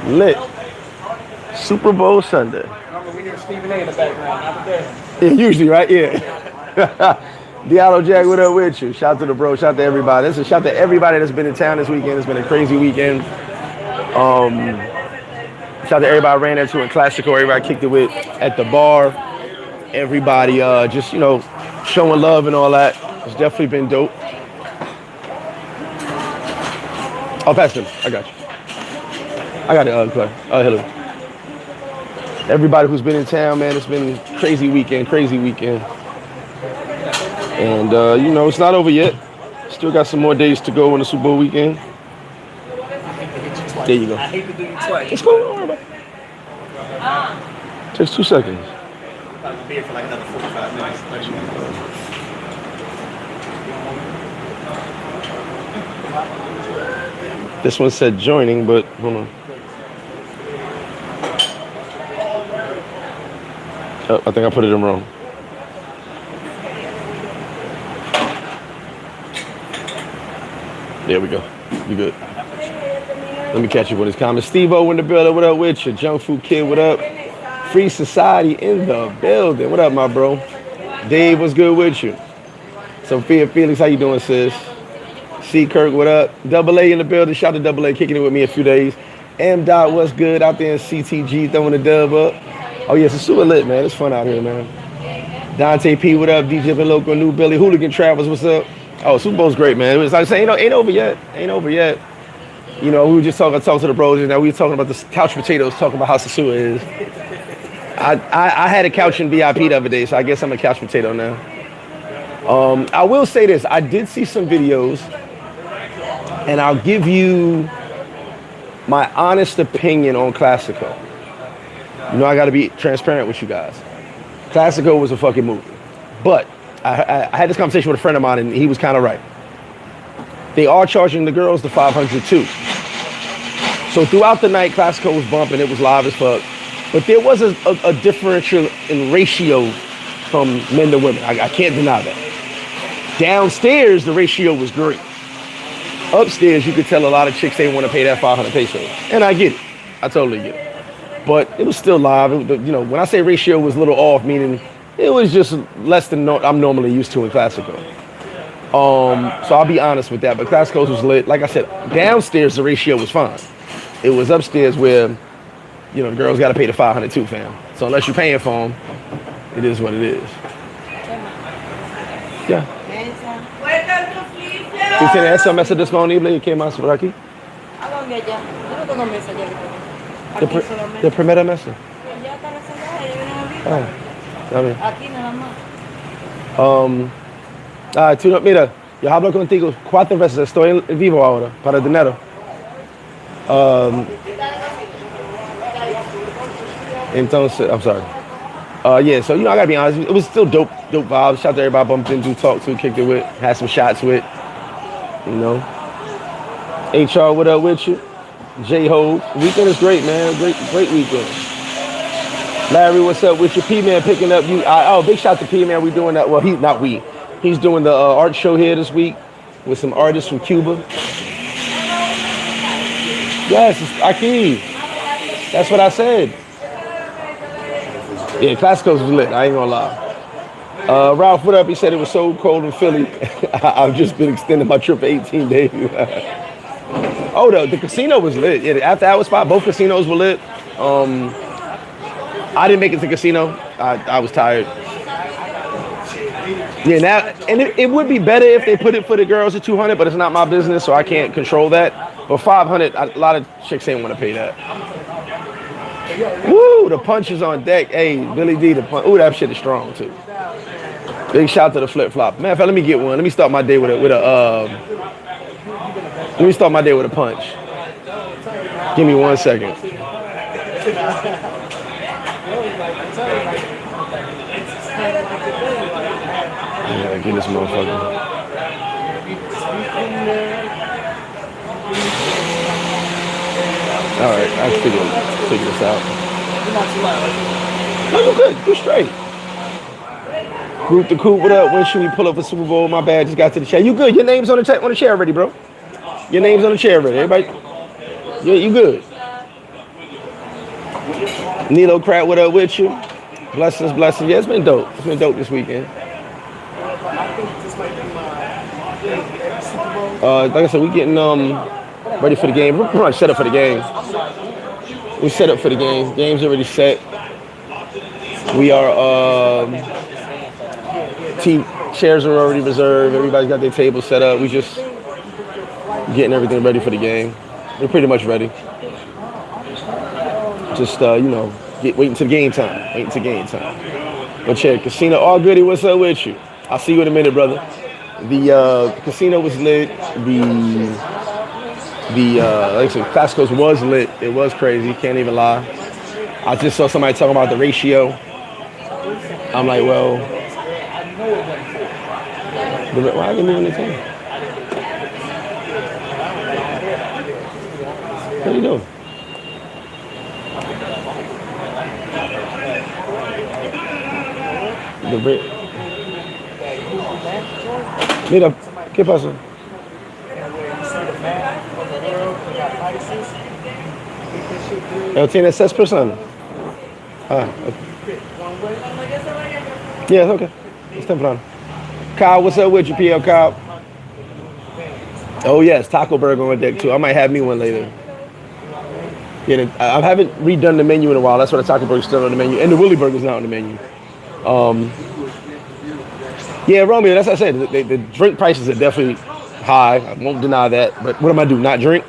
Lit. Super Bowl Sunday. We hear Stephen A in the background, not there. Yeah, usually, right? Yeah. Diallo Jack, what up with you? Shout to the bro. Shout to everybody. This is shout to everybody that's been in town this weekend. It's been a crazy weekend. Shout to everybody I ran into in Classico. Everybody kicked it with at the bar. Everybody just, you know, showing love and all that. It's definitely been dope. I'll pass them. I got you. I got it, Clay. Hello. Everybody who's been in town, man, it's been a crazy weekend. And, you know, it's not over yet. Still got some more days to go on the Super Bowl weekend. There you go. I hate to do you twice. It's cool. Don't worry about it. Takes 2 seconds. I'll be here for like another 45 minutes. This one said joining, but hold on. Oh, I think I put it in wrong. There we go. You good. Let me catch you with his comments. Steve-O in the building. What up with you? Junk Food Kid, what up? Free Society in the building. What up, my bro? Dave, what's good with you? Sophia Felix, how you doing, sis? C. Kirk, what up? Double A in the building. Shout out to Double A kicking it with me a few days. M. Dot, what's good? Out there in CTG throwing the dub up. Oh, yes, it's super lit, man. It's fun out here, man. Dante P, what up? DJ Local, New Billy. Hooligan Travels, what's up? Oh, Super Bowl's great, man. It was like I say, ain't over yet. Ain't over yet. You know, we were just talking to the bros, and now we were talking about the couch potatoes, talking about how Sosua is. I had a couch in VIP the other day, so I guess I'm a couch potato now. I will say this. I did see some videos, and I'll give you my honest opinion on Classico. You know, I got to be transparent with you guys. Classico was a fucking movie. But I had this conversation with a friend of mine, and he was kind of right. They are charging the girls the $500 too. So throughout the night, Classico was bumping. It was live as fuck. But there was a differential in ratio from men to women. I can't deny that. Downstairs, the ratio was great. Upstairs, you could tell a lot of chicks they want to pay that 500 pesos. And I get it. I totally get it. But it was still live. It was, you know, when I say ratio was a little off, meaning it was just less than I'm normally used to in Classico. So I'll be honest with that. But Classico was lit. Like I said, downstairs, the ratio was fine. It was upstairs where, you know, the girls got to pay the 500 too, fam. So unless you're paying for them, it is what it is. Yeah. ¿Tú tienes esa mesa disponible y qué más por aquí? ¿A dónde allá? Yo no tengo mesa allá. De primera mesa. Ya está reservada, ya vienen ahorita. Está bien. Aquí nada más. Tú no, mira, yo hablo contigo 4 veces. Estoy en vivo ahora para dinero. Entonces, I'm sorry. Yeah, so, you know, I gotta be honest. It was still dope vibes. Shout out to everybody I bumped into, talked to, kicked it with, had some shots with. You know. HR, what up with you? J-Ho. Weekend is great, man. Great weekend. Larry, what's up with you? P-Man picking up you. Big shout to P-Man. We doing that. Well, he's doing the art show here this week with some artists from Cuba. Yes, it's Aki. That's what I said. Yeah, Classico's was lit. I ain't gonna lie. Ralph, what up? He said it was so cold in Philly. I've just been extending my trip for 18 days. Oh, the casino was lit. Yeah, after hour spot, both casinos were lit. I didn't make it to the casino. I was tired. Yeah, now, and it would be better if they put it for the girls at 200, but it's not my business, so I can't control that. But 500, a lot of chicks ain't want to pay that. Woo, the punch is on deck. Hey, Billy D, the punch. Ooh, that shit is strong too. Big shout to the flip-flop. Man, let me get one. Let me start my day with a punch. Give me 1 second. Yeah, get this motherfucker. All right, I can figure this out. No, you're good. You're straight. Group the Coop, what up? When should we pull up a Super Bowl? My bad, just got to the chair. You good? Your name's on the chair already, bro. Your name's on the chair already. Everybody, yeah, you good. Nilo Crap, what up with you? Blessings, blessings. Yeah, it's been dope. It's been dope this weekend. Like I said, we getting ready for the game. We're pretty much set up for the game. We set up for the game. Game's already set. We are chairs are already reserved. Everybody's got their table set up. We just getting everything ready for the game. We're pretty much ready. Just waiting till game time. Waiting till game time. But check, Casino, all goody. What's up with you? I'll see you in a minute, brother. The casino was lit. The like I said, Classico's was lit. It was crazy. Can't even lie. I just saw somebody talking about the ratio. I'm like, well, why are they moving the team? What are you doing? Mira, ¿qué pasó? Él tiene 6 personas. Ah, okay. Yeah, it's okay. It's temprano. Kyle, what's up with you, PL Kyle? Oh yes, Taco Burger on deck too. I might have me one later. Yeah, I haven't redone the menu in a while. That's why the Taco Burger's still on the menu, and the Willy Burger's not on the menu. Yeah, Romeo, that's what I said. The drink prices are definitely high. I won't deny that. But what am I do? Not drink?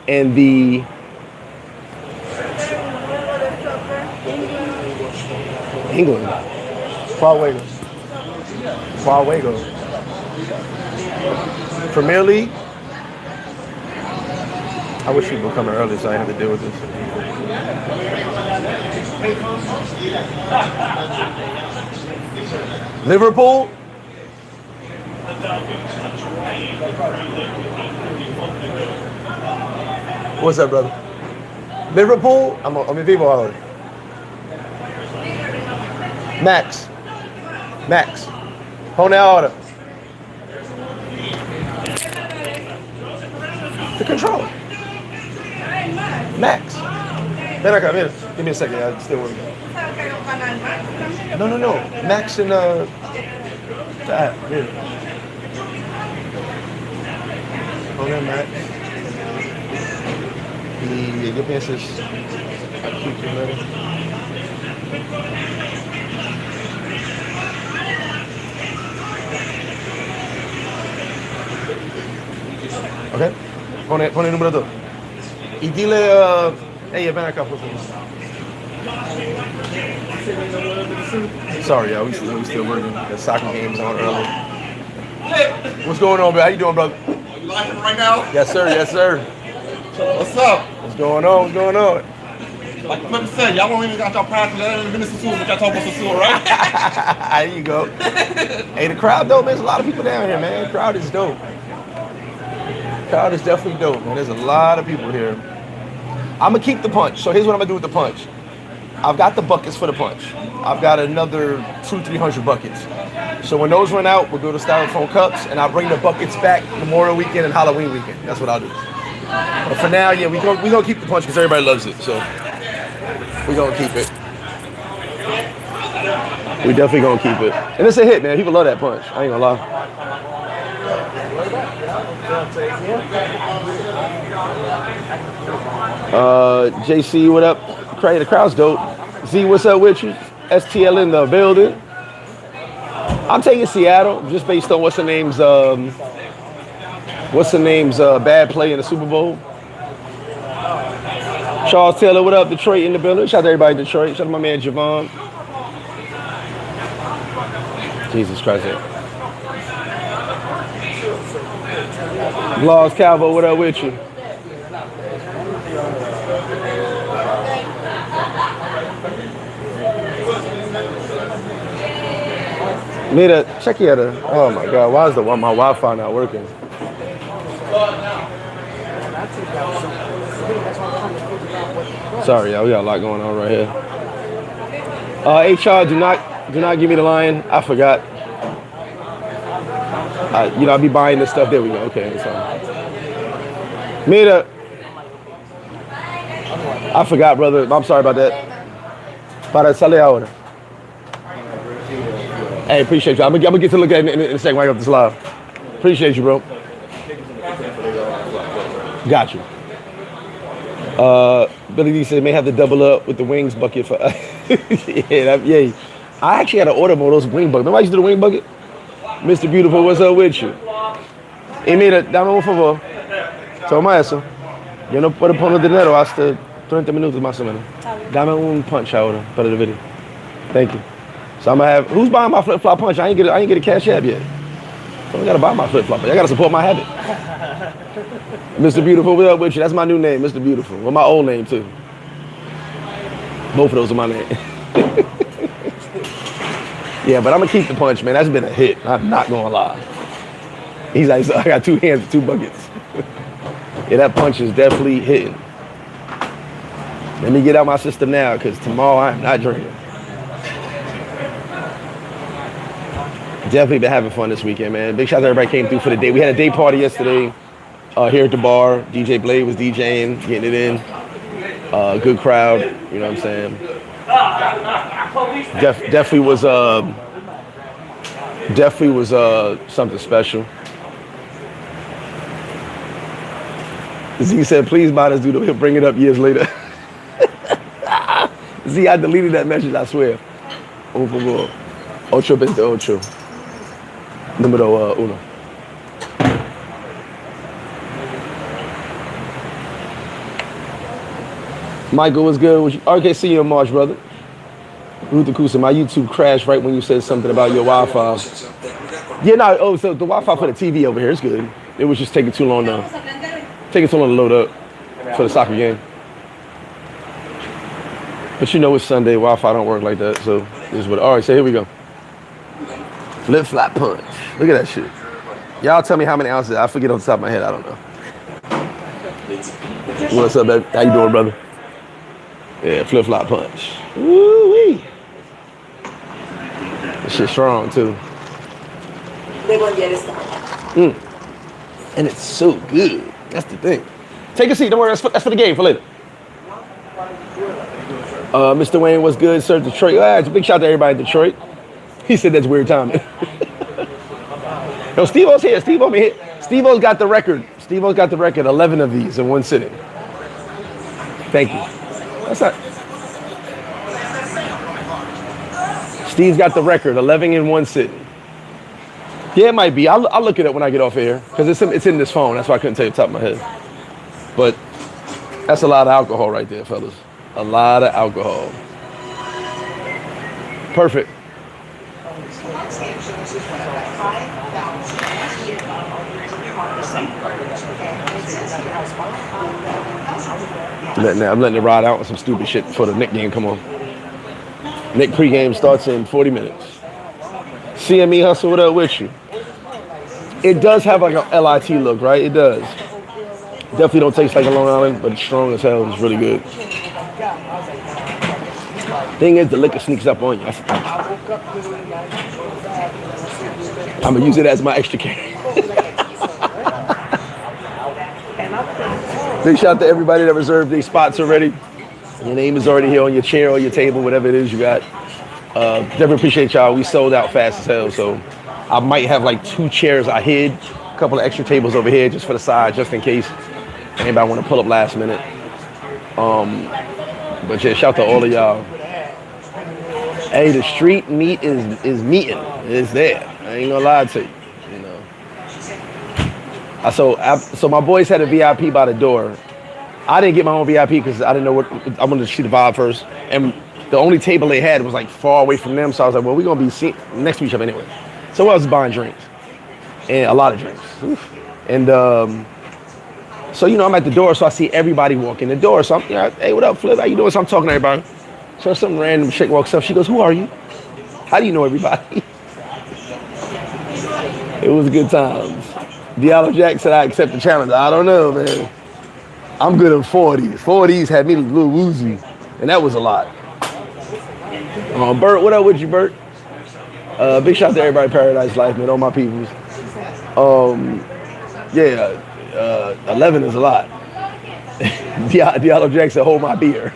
And the England. Quawago. Premier League. I wish people would come early so I didn't have to deal with this. Liverpool. What's up, brother? Liverpool. I'm in vivo already. Max. Pone ahora. The controller. Max. Ven acá, mira. Give me a second. I'm still working. No. Max and that. Mira. Hold on, Max. Y ¿qué piensas? Aquí primero. Ok. Pone el número 2. Y dile, hey, ven acá, por favor. Sorry, y'all. We still working. The soccer game's on early. What's going on, bro? How you doing, brother? Are you live right now? Yes, sir. What's up? What's going on? Like Flip said, y'all don't even got y'all practice. Y'all ain't even been to Sosua, but y'all talking about Sosua, right? There you go. Hey, the crowd dope, man. There's a lot of people down here, man. The crowd is dope. Crowd is definitely dope, man. There's a lot of people here. I'm gonna keep the punch. So here's what I'm gonna do with the punch. I've got the buckets for the punch. I've got another 200-300 buckets. So when those run out, we'll do the styrofoam cups, and I'll bring the buckets back Memorial Weekend and Halloween weekend. That's what I'll do. But for now, yeah, we gonna keep the punch because everybody loves it. So we gonna keep it. We definitely gonna keep it. And it's a hit, man. People love that punch. I ain't gonna lie. JC, what up? The crowd's dope. Z, what's up with you? STL in the building. I'm taking Seattle just based on what's the name's bad play in the Super Bowl. Charles Taylor, what up? Detroit in the building. Shout out to everybody in Detroit. Shout out to my man Javon. Jesus Christ. Vlogs Calvo, what up with you? Mira, check here. Oh my God, why is my Wi-Fi not working? Sorry, y'all, we got a lot going on right here. HR, do not give me the line. I forgot. I'll be buying this stuff. There we go. Okay, that's fine. Mira, I forgot, brother. I'm sorry about that. Para sale ahora. Hey, appreciate you. I'm gonna get to look at it in a second when I get off this live. Appreciate you, bro. Got you. Billy D said may have to double up with the wings bucket for. Yeah. I actually had to order more of those wing buckets. Remember I used to do the wing bucket? Mr. Beautiful, what's up with you? Y mira, dame un favor. Toma eso. Yo no puedo poner dinero hasta 30 minutos más o menos. Dame un punch ahora para el video. Thank you. So I'm gonna have, who's buying my flip-flop punch? I ain't get a cash app yet. So I gotta buy my flip-flop. I gotta support my habit. Mr. Beautiful, what up with you? That's my new name, Mr. Beautiful. Well, my old name too. Both of those are my name. Yeah, but I'm gonna keep the punch, man. That's been a hit. I'm not gonna lie. He's like, so I got 2 hands and 2 buckets. Yeah, that punch is definitely hitting. Let me get out my system now, because tomorrow I'm not drinking. Definitely been having fun this weekend, man. Big shout out to everybody came through for the day. We had a day party yesterday here at the bar. DJ Blade was DJing, getting it in. Good crowd, you know what I'm saying? Definitely was something special. Z said, please buy this dude. He'll bring it up years later. Z, I deleted that message, I swear. Por favor. 828. Número 1. Michael, what's good? Okay, see you in March, brother. Ruth Akusa, my YouTube crashed right when you said something about your Wi-Fi. Yeah, no, so the Wi-Fi for the TV over here is good. It was just taking too long to load up for the soccer game. But you know it's Sunday, Wi-Fi don't work like that, so this is what, all right, so here we go. Flip-flop punch. Look at that shit. Y'all tell me how many ounces. I forget on the top of my head, I don't know. What's up, baby? How you doing, brother? Yeah, flip-flop punch. Woo-wee. This shit's strong, too. And it's so good. That's the thing. Take a seat. Don't worry. That's for the game for later. Mr. Wayne, what's good, sir? Detroit. It's a big shout out to everybody in Detroit. He said that's weird timing. No, Steve-O's here. Steve-O's got the record. Steve-O's got the record. 11 of these in one sitting. Thank you. That's not. Steve's got the record. 11 in one sitting. Yeah, it might be. I'll look it up when I get off air because it's in this phone. That's why I couldn't tell you the top of my head. But that's a lot of alcohol right there, fellas. A lot of alcohol. Perfect. I'm letting it ride out with some stupid shit before the Knick game come on. Knick pregame starts in 40 minutes. CME Hustle, what up with you? It does have like a LIT look, right? It does. Definitely don't taste like a Long Island, but it's strong as hell. It's really good. Thing is, the liquor sneaks up on you. I'm gonna use it as my extra carry. Big shout out to everybody that reserved these spots already. Your name is already here on your chair or your table, whatever it is you got. Definitely appreciate y'all. We sold out fast as hell, so I might have like 2 chairs I hid, a couple of extra tables over here just for the side, just in case anybody want to pull up last minute. But yeah, shout out to all of y'all. Hey, the street meat is meeting. It's there. I ain't gonna lie to you. You know. So my boys had a VIP by the door. I didn't get my own VIP because I didn't know what I wanted to see the vibe first. And the only table they had was like far away from them. So I was like, well, we're gonna be next to each other anyway. So I was buying drinks. And a lot of drinks. Oof. And so I'm at the door, so I see everybody walk in the door. So I'm, hey, what up, Flip? How you doing? So I'm talking to everybody. So some random chick walks up. She goes, who are you? How do you know everybody? It was good times. Diallo Jack said I accept the challenge. I don't know, man. I'm good at 40s. 40s had me a little woozy. And that was a lot. Bert, what up with you, Bert? Big shout out to everybody Paradise Life, man. All my peoples. 11 is a lot. Diallo Jack said, hold my beer.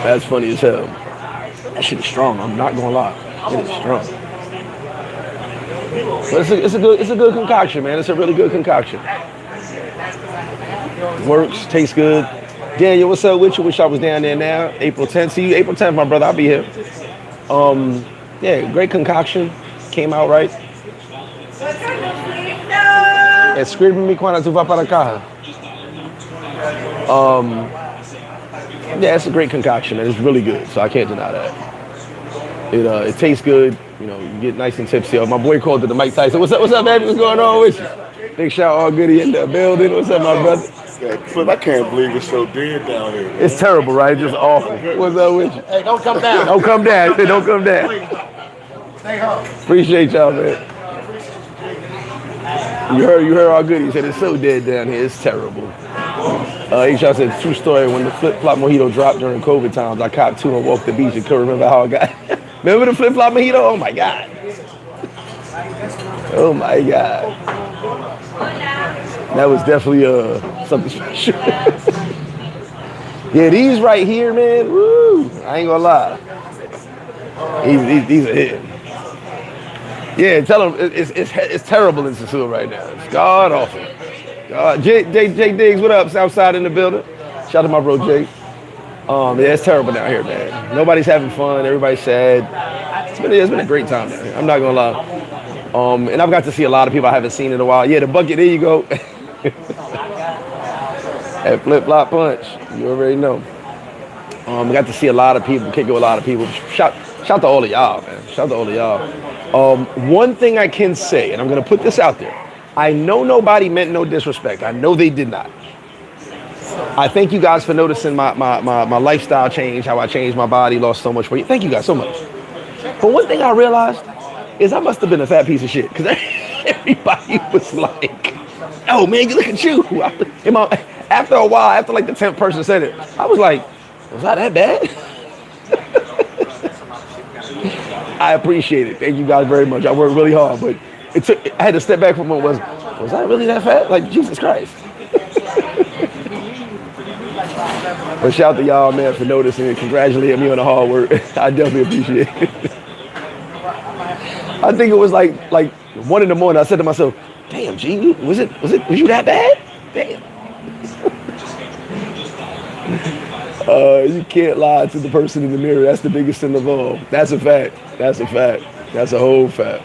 That's funny as hell. That shit is strong. I'm not gonna lie. It is strong. But it's a good concoction, man. It's a really good concoction. Works, tastes good. Daniel, what's up with you? Wish I was down there now. April 10th. See you April 10th, my brother. I'll be here. Yeah, great concoction. Came out right. Escríbeme cuando tú vas para casa. Yeah, it's a great concoction, man. It's really good, so I can't deny that. It tastes good. You know, you get nice and tipsy. My boy called it the Mike Tyson. What's up, baby? What's going on with you? Big shout all goody in the building. What's up, my brother? Flip, I can't believe it's so dead down here. Man. It's terrible, right? It's just awful. What's up with you? Hey, don't come down. Don't come down. Don't come down. Stay home. Appreciate y'all, man. You heard all good. He said it's so dead down here. It's terrible. HR said, true story. When the flip-flop mojito dropped during COVID times, I copped two and walked the beach and couldn't remember how I got. Remember the flip-flop mojito? Oh my God. Oh my God. That was definitely something special. Yeah, these right here, man. Woo! I ain't gonna lie. These are it. Yeah, tell them it's terrible in Sosua right now. It's god awful. Jay Diggs, what up? Southside in the building. Shout out to my bro Jay. Yeah, it's terrible down here, man. Nobody's having fun. Everybody's sad. It's been a great time down here. I'm not gonna lie. And I've got to see a lot of people I haven't seen in a while. Yeah, the bucket. There you go. At Flip Flop Punch, you already know. Got to see a lot of people, kick it with a lot of people. Shout to all of y'all, man. Shout to all of y'all. One thing I can say, and I'm gonna put this out there. I know nobody meant no disrespect. I know they did not. I thank you guys for noticing my lifestyle change, how I changed my body, lost so much weight. Thank you guys so much. But one thing I realized is I must have been a fat piece of shit because everybody was like, oh man, look at you. After a while, after like the 10th person said it, I was like, was I that bad? I appreciate it. Thank you guys very much. I worked really hard, but I had to step back from it. Was I really that fat? Like, Jesus Christ. But shout out to y'all, man, for noticing and congratulating me on the hard work. I definitely appreciate it. I think it was like 1 in the morning. I said to myself, damn, G, was you that bad? Damn. You can't lie to the person in the mirror. That's the biggest sin of all. That's a fact. That's a fact. That's a whole fact.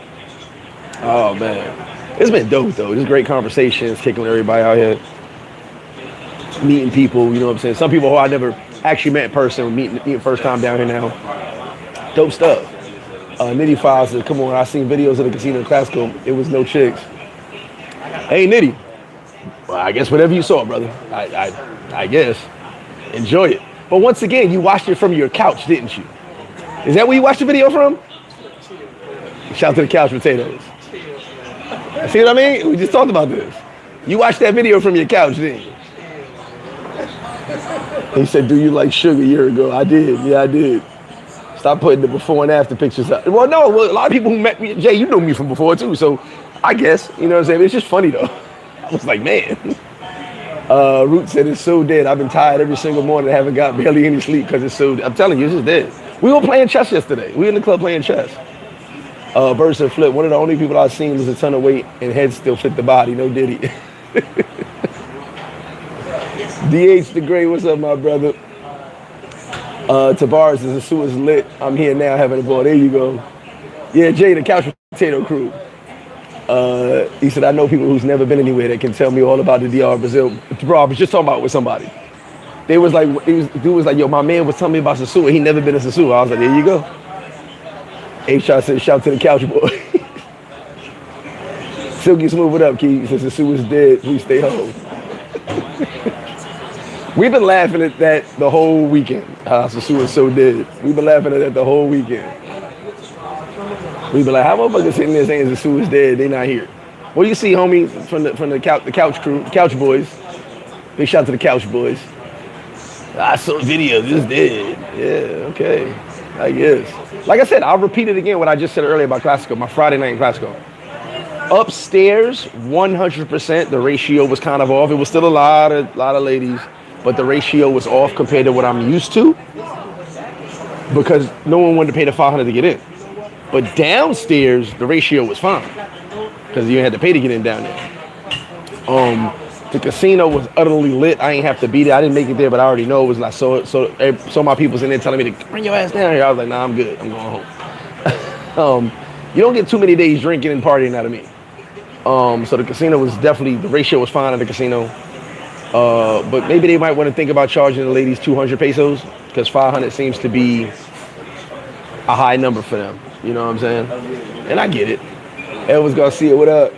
Oh, man. It's been dope, though. Just great conversations, kicking with everybody out here. Meeting people, you know what I'm saying? Some people who I never actually met in person, meeting first time down here now. Dope stuff. Nitty Files said, come on, I seen videos of the casino in Classico. It was no chicks. Hey, Nitty. Well, I guess whatever you saw, brother. I guess. Enjoy it. But once again, you watched it from your couch, didn't you? Is that where you watched the video from? Shout out to the couch potatoes. See what I mean? We just talked about this. You watched that video from your couch, didn't you? He said, do you like sugar a year ago? I did. Yeah, I did. Stop putting the before and after pictures up. Well, no, a lot of people who met me, Jay, you know me from before too, so I guess, you know what I'm saying? It's just funny though. I was like, man. Root said it's so dead. I've been tired every single morning. I haven't got barely any sleep because it's so, I'm telling you, it's just dead. We were playing chess yesterday. We were in the club playing chess. Bird said, Flip, one of the only people I've seen was a ton of weight and head still fit the body. No diddy. DH the Great, what's up, my brother? Tavares is Sosua's lit. I'm here now having a ball. There you go. Yeah, Jay, the couch potato crew. He said, I know people who's never been anywhere that can tell me all about the DR Brazil. Bro, I was just talking about it with somebody. They was like, dude was like, yo, my man was telling me about Sosua. He never been to Sosua. I was like, there you go. HR said, shout to the couch boy. Silky Smooth, what up, Key? Since Sosua's dead, please stay home. We've been laughing at that the whole weekend. Sosua's so dead. We've been laughing at that the whole weekend. We've been like, how motherfuckers sitting there saying Sosua's dead? They not here. What do you see, homie, from the couch crew, couch boys? Big shout out to the couch boys. I saw videos. This dead. Yeah, okay. I guess. Like I said, I'll repeat it again what I just said earlier about Classico, my Friday night in Classico. Upstairs, 100%, the ratio was kind of off. It was still a lot of ladies, but the ratio was off compared to what I'm used to. because no one wanted to pay the $500 to get in. But downstairs, the ratio was fine because you had to pay to get in down there. The casino was utterly lit. I ain't have to be there. I didn't make it there, but I already know it was like so my people's in there telling me to bring your ass down here. I was like, nah, I'm good. I'm going home. You don't get too many days drinking and partying out of me. So the casino was definitely, the ratio was fine at the casino. But maybe they might want to think about charging the ladies 200 pesos because 500 seems to be a high number for them. You know what I'm saying? And I get it. Elvis Garcia, what up?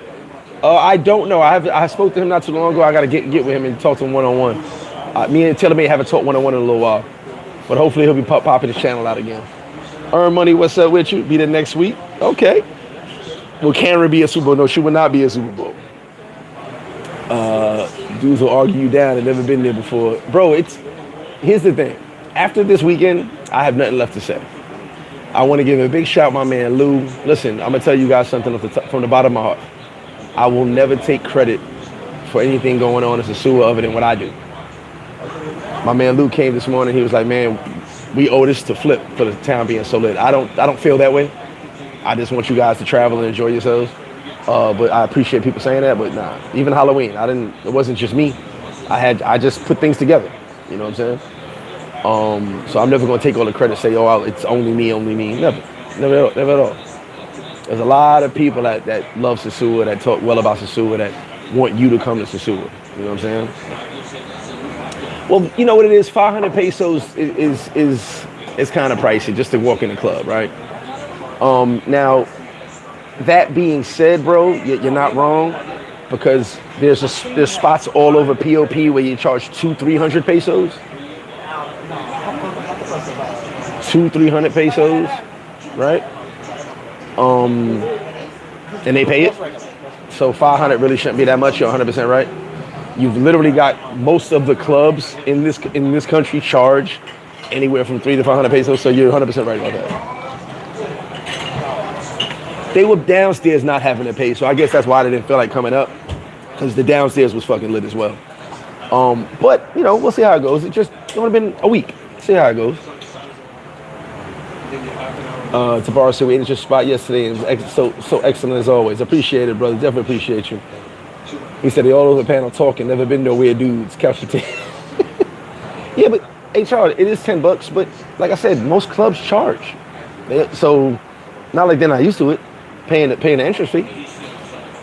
I don't know. I spoke to him not too long ago. I got to get with him and talk to him one-on-one. Me and Taylor haven't talked one-on-one in a little while. But hopefully he'll be popping his channel out again. Earn Money, what's up with you? Be there next week? Okay. Will Karen be a Super Bowl? No, she will not be a Super Bowl. Dudes will argue you down and never been there before. Bro, here's the thing. After this weekend, I have nothing left to say. I want to give a big shout out my man Lou. Listen, I'm going to tell you guys something from the bottom of my heart. I will never take credit for anything going on in Sosua other than what I do. My man Lou came this morning. He was like, man, we owe this to Flip for the town being so lit. I don't feel that way. I just want you guys to travel and enjoy yourselves. But I appreciate people saying that. But nah, even Halloween, it wasn't just me. I just put things together. You know what I'm saying? So I'm never gonna take all the credit. Say, oh, it's only me. Never at all. There's a lot of people that love Sosua, that talk well about Sosua, that want you to come to Sosua. You know what I'm saying? Well, you know what it is. 500 pesos is kind of pricey just to walk in the club, right? Now, that being said, bro, you're not wrong because there's spots all over POP where you charge 200-300 pesos. 200-300 pesos, right? And they pay it. So 500 really shouldn't be that much. You're 100% right. You've literally got most of the clubs in this country charge anywhere from 300 to 500 pesos. So you're 100% right about that. They were downstairs not having to pay, so I guess that's why they didn't feel like coming up, because the downstairs was fucking lit as well. But you know, we'll see how it goes. It would have been a week. See how it goes. Tavares said we ate your spot yesterday and it was so excellent as always. Appreciate it, brother. Definitely appreciate you. He said they all over the panel talking. Never been no weird dudes. Couch to Yeah, but HR, it is $10. But like I said, most clubs charge. So not like they're not used to it, paying the entrance fee.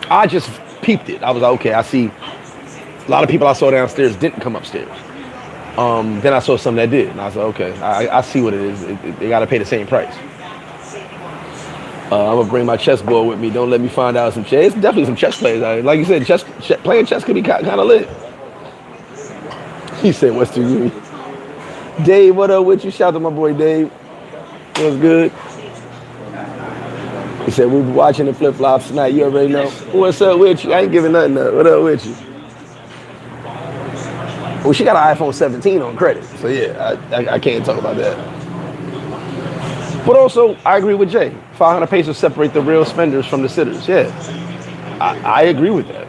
I just peeped it. I was like, okay, I see a lot of people I saw downstairs didn't come upstairs. Then I saw some that did, and I was like, okay, I see what it is. They got to pay the same price. I'm gonna bring my chessboard with me. Don't let me find out some chess. It's definitely some chess players. Like you said, playing chess could be kind of lit. He said, "What's to you?" Dave, what up with you? Shout out to my boy Dave. What's good? He said, we'll be watching the flip-flops tonight. You already know. What's up with you? I ain't giving nothing up. What up with you? Well, she got an iPhone 17 on credit. So, yeah, I can't talk about that. But also, I agree with Jay. 500 pesos separate the real spenders from the sitters. Yeah, I agree with that.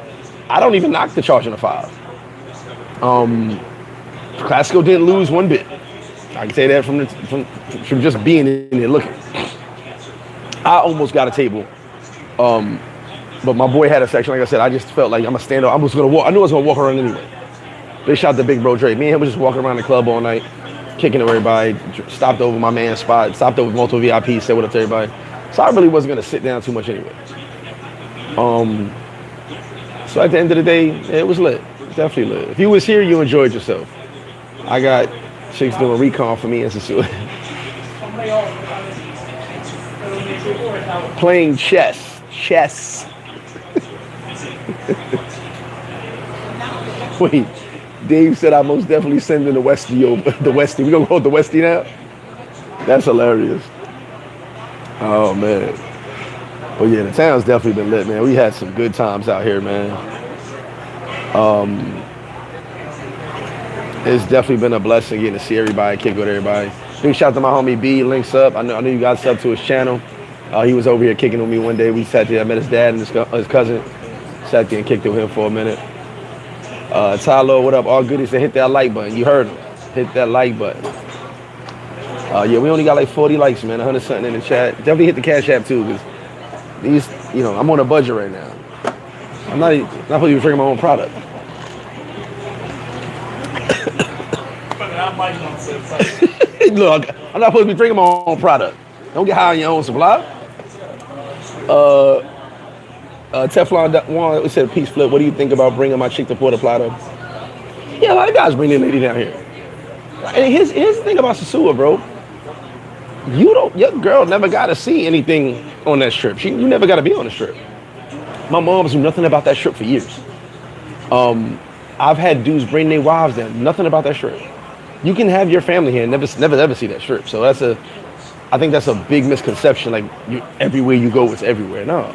I don't even knock the charging of 5. Classico didn't lose one bit. I can say that from just being in there looking. I almost got a table, but my boy had a section. Like I said, I just felt like I'm gonna stand up. I was gonna walk. I knew I was gonna walk around anyway. Big shout out to Big Bro Dre. Me and him was just walking around the club all night, kicking it with everybody. Stopped over my man's spot. Stopped over multiple VIPs. Said what up to everybody. So I really wasn't gonna sit down too much anyway. So at the end of the day, it was lit. Definitely lit. If you was here, you enjoyed yourself. I got chicks doing recon for me and Sosua. Playing chess. Wait, Dave said I most definitely send in the Westie over the Westie. We gonna go with the Westie now? That's hilarious. Oh man. But yeah, the town's definitely been lit, man. We had some good times out here, man. It's definitely been a blessing getting to see everybody, kick with everybody. Big shout out to my homie B, links up. I know you guys sub to his channel. He was over here kicking with me one day. We sat there, I met his dad and his cousin. Sat there and kicked with him for a minute. Tyler, what up? All goodies, said hit that like button. You heard him. Hit that like button. Yeah, we only got like 40 likes, man. 100 something in the chat. Definitely hit the Cash App too, because these, you know, I'm on a budget right now. I'm not supposed to be drinking my own product. Look, I'm not supposed to be drinking my own product. Don't get high on your own supply. Teflon one, we said peace flip. What do you think about bringing my chick to Puerto Plata? Yeah, a lot of guys bring their lady down here. And here's the thing about Sosua, bro. Your girl never got to see anything on that strip. You never got to be on the strip. My mom's knew nothing about that strip for years. I've had dudes bring their wives down, nothing about that strip. You can have your family here and never ever see that strip. So I think that's a big misconception. Like everywhere you go, it's everywhere. No,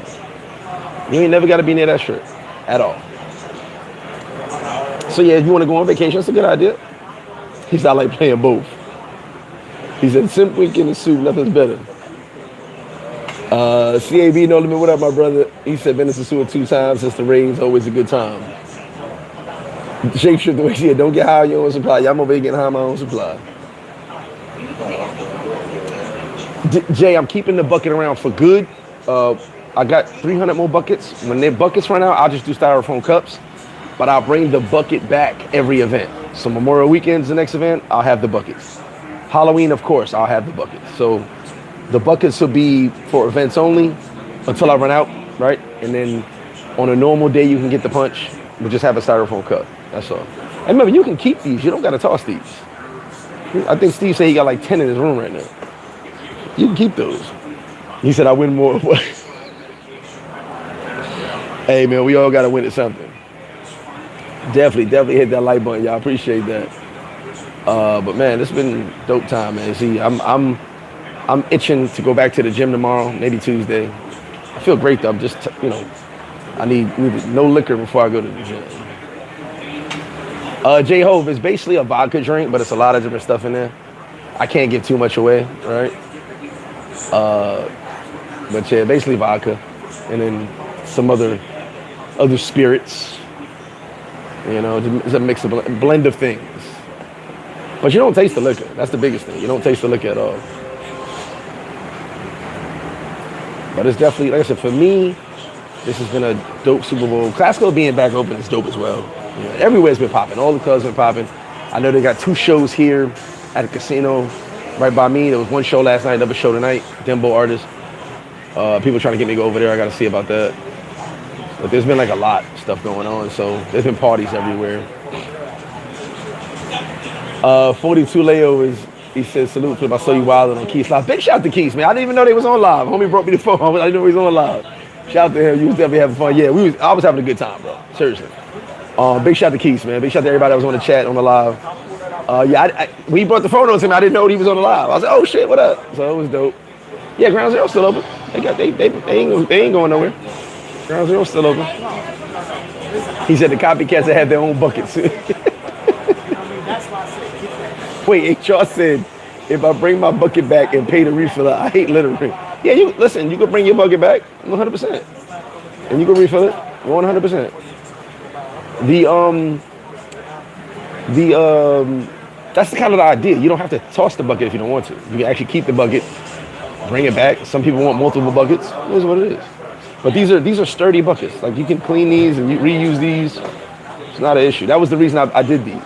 you ain't never got to be near that strip at all. So yeah, if you want to go on vacation, that's a good idea. He's not like playing both. He said, "Simp week in the soup, nothing's better." CAB No Limit, what up, my brother? He said, "Been to Sosua 2 times since the rains, always a good time." Shapeshift the way she said, "Don't get high on your own supply." Y'all over here getting high on my own supply. Jay, I'm keeping the bucket around for good. I got 300 more buckets. When their buckets run out, I'll just do styrofoam cups. But I'll bring the bucket back every event. So Memorial Weekend's the next event, I'll have the buckets. Halloween, of course, I'll have the buckets. So the buckets will be for events only until I run out, right? And then on a normal day, you can get the punch, but just have a styrofoam cup. That's all. And remember, you can keep these. You don't got to toss these. I think Steve said he got like 10 in his room right now. You can keep those. He said, I win more. Hey, man, we all got to win at something. Definitely hit that like button, y'all. Appreciate that. But man, it's been dope time, man. See, I'm itching to go back to the gym tomorrow, maybe Tuesday. I feel great though. I'm just, I need no liquor before I go to the gym. J-Hove is basically a vodka drink, but it's a lot of different stuff in there. I can't give too much away, right? But yeah, basically vodka, and then some other spirits. You know, it's a mix of blend of things. But you don't taste the liquor. That's the biggest thing. You don't taste the liquor at all. But it's definitely, like I said, for me, this has been a dope Super Bowl. Classico being back open is dope as well. You know, everywhere's been popping. All the clubs been popping. I know they got 2 shows here at a casino right by me. There was 1 show last night, another show tonight. Dembo artists. People trying to get me to go over there. I got to see about that. But there's been like a lot of stuff going on, so there's been parties everywhere. 42 Leo he says, salute Flip, I saw you wilding on Keith Live. Big shout out to Keith, man. I didn't even know they was on live. Homie brought me the phone. I didn't know he was on live. Shout out to him. You was definitely having fun. Yeah, I was having a good time, bro. Seriously. Big shout out to Keith, man. Big shout out to everybody that was on the chat, on the live. When he brought the photos to me, I didn't know he was on the live. I was like, oh shit, what up? So it was dope. Yeah, Ground Zero's still open. They ain't going nowhere. Ground Zero's still open. He said the copycats that have their own buckets. Wait, HR said, if I bring my bucket back and pay the refiller, I hate littering. Yeah, you can bring your bucket back 100%. And you can refill it 100%. That's kind of the idea. You don't have to toss the bucket if you don't want to. You can actually keep the bucket, bring it back. Some people want multiple buckets. It is what it is. But these are sturdy buckets. Like you can clean these and you reuse these. It's not an issue. That was the reason I did these.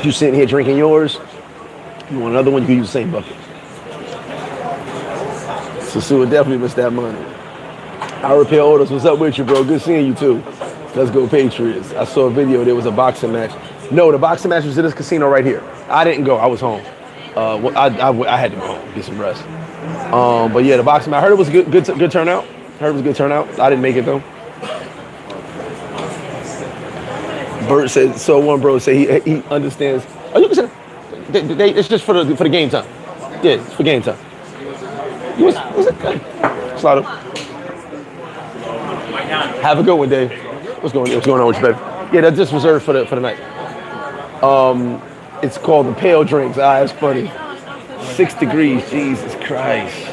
You sitting here drinking yours, you want another one, you can use the same bucket. Sosua definitely missed that money. I repair orders. What's up with you, bro? Good seeing you too. Let's go Patriots. I saw a video. There was a boxing match. No, the boxing match was at this casino right here. I didn't go. I was home. I had to go home, get some rest. But yeah, the boxing match. I heard it was a good turnout. Heard it was a good turnout. I didn't make it though. Bert said, so one bro said he understands. Oh, you can say it's just for the game time. Yeah, it's for game time. Was it good? Slaughter. Have a good one, Dave. What's going on with you, baby? Yeah, that's just reserved for the night. It's called the Pale Drinks. That's funny. 6 degrees. Jesus Christ.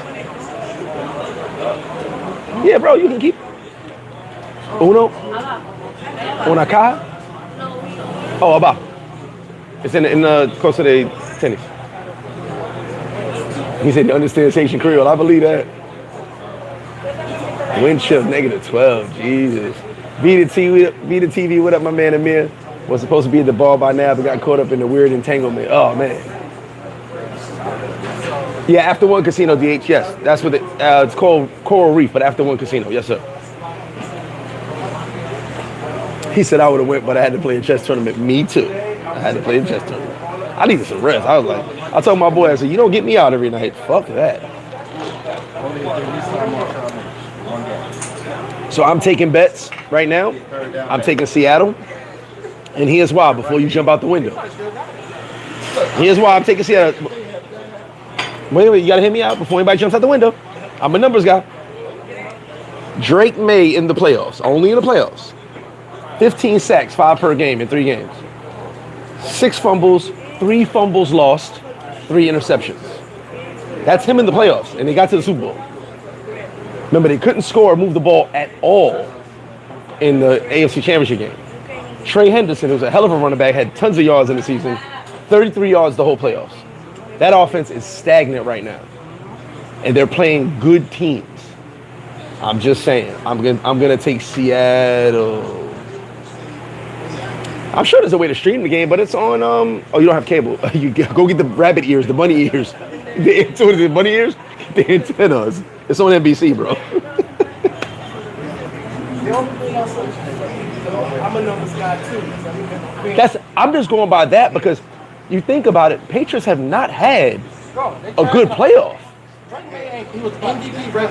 Yeah, bro, you can keep. Uno. Una caja. Oh, about. It's in the course of the tennis. He said he understands Haitian Creole. I believe that. Wind chill -12. Jesus. Be the TV. What up, my man Amir? Was supposed to be at the ball by now, but got caught up in the weird entanglement. Oh man. Yeah, After One Casino, DH. Yes, that's what it's called. Coral Reef, but After One Casino. Yes, sir. He said I would have went, but I had to play a chess tournament. Me too. I had to play a chess tournament. I needed some rest. I was like, I told my boy, I said, you don't get me out every night. Fuck that. So I'm taking bets right now. I'm taking Seattle. And here's why, before you jump out the window. Here's why I'm taking Seattle. Wait, you gotta hear me out before anybody jumps out the window. I'm a numbers guy. Drake May in the playoffs, only in the playoffs. 15 sacks, 5 per game in 3 games. 6 fumbles, 3 fumbles lost, 3 interceptions. That's him in the playoffs, and they got to the Super Bowl. Remember, they couldn't score or move the ball at all in the AFC Championship game. Trey Henderson, who was a hell of a running back, had tons of yards in the season, 33 yards the whole playoffs. That offense is stagnant right now, and they're playing good teams. I'm just saying, I'm gonna take Seattle. I'm sure there's a way to stream the game, but it's on. Oh, you don't have cable. You go get the rabbit ears, the bunny ears, the bunny ears, the antennas. It's on NBC, bro. I'm a numbers guy too. I'm just going by that because you think about it. Patriots have not had a good playoff,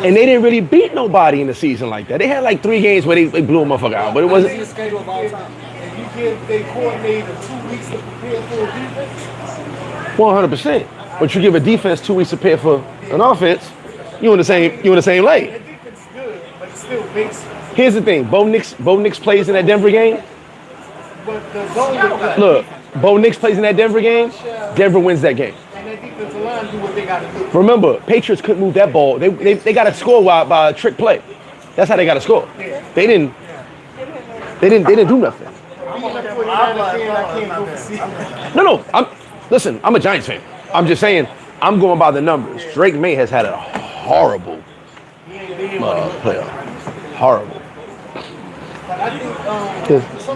and they didn't really beat nobody in the season like that. They had like 3 games where they blew a motherfucker out, but it wasn't. The schedule of all time. If you give their coordinator 2 weeks to prepare for a defense, 100%. But you give a defense 2 weeks to prepare for an offense, you in the same lane. the defense is good, but it's still basic. Here's the thing: Bo Nix plays in that Denver game. But the zone Look, Bo Nix plays in that Denver game. Denver wins that game. and that defensive line do what they got to do. Remember, Patriots couldn't move that ball. They got to score by a trick play. That's how they got to score. They didn't do nothing. I'm on that 49er fan, I can't go for Seattle. No. I'm a Giants fan. I'm just saying, I'm going by the numbers. Drake May has had a horrible playoff. Horrible. But I think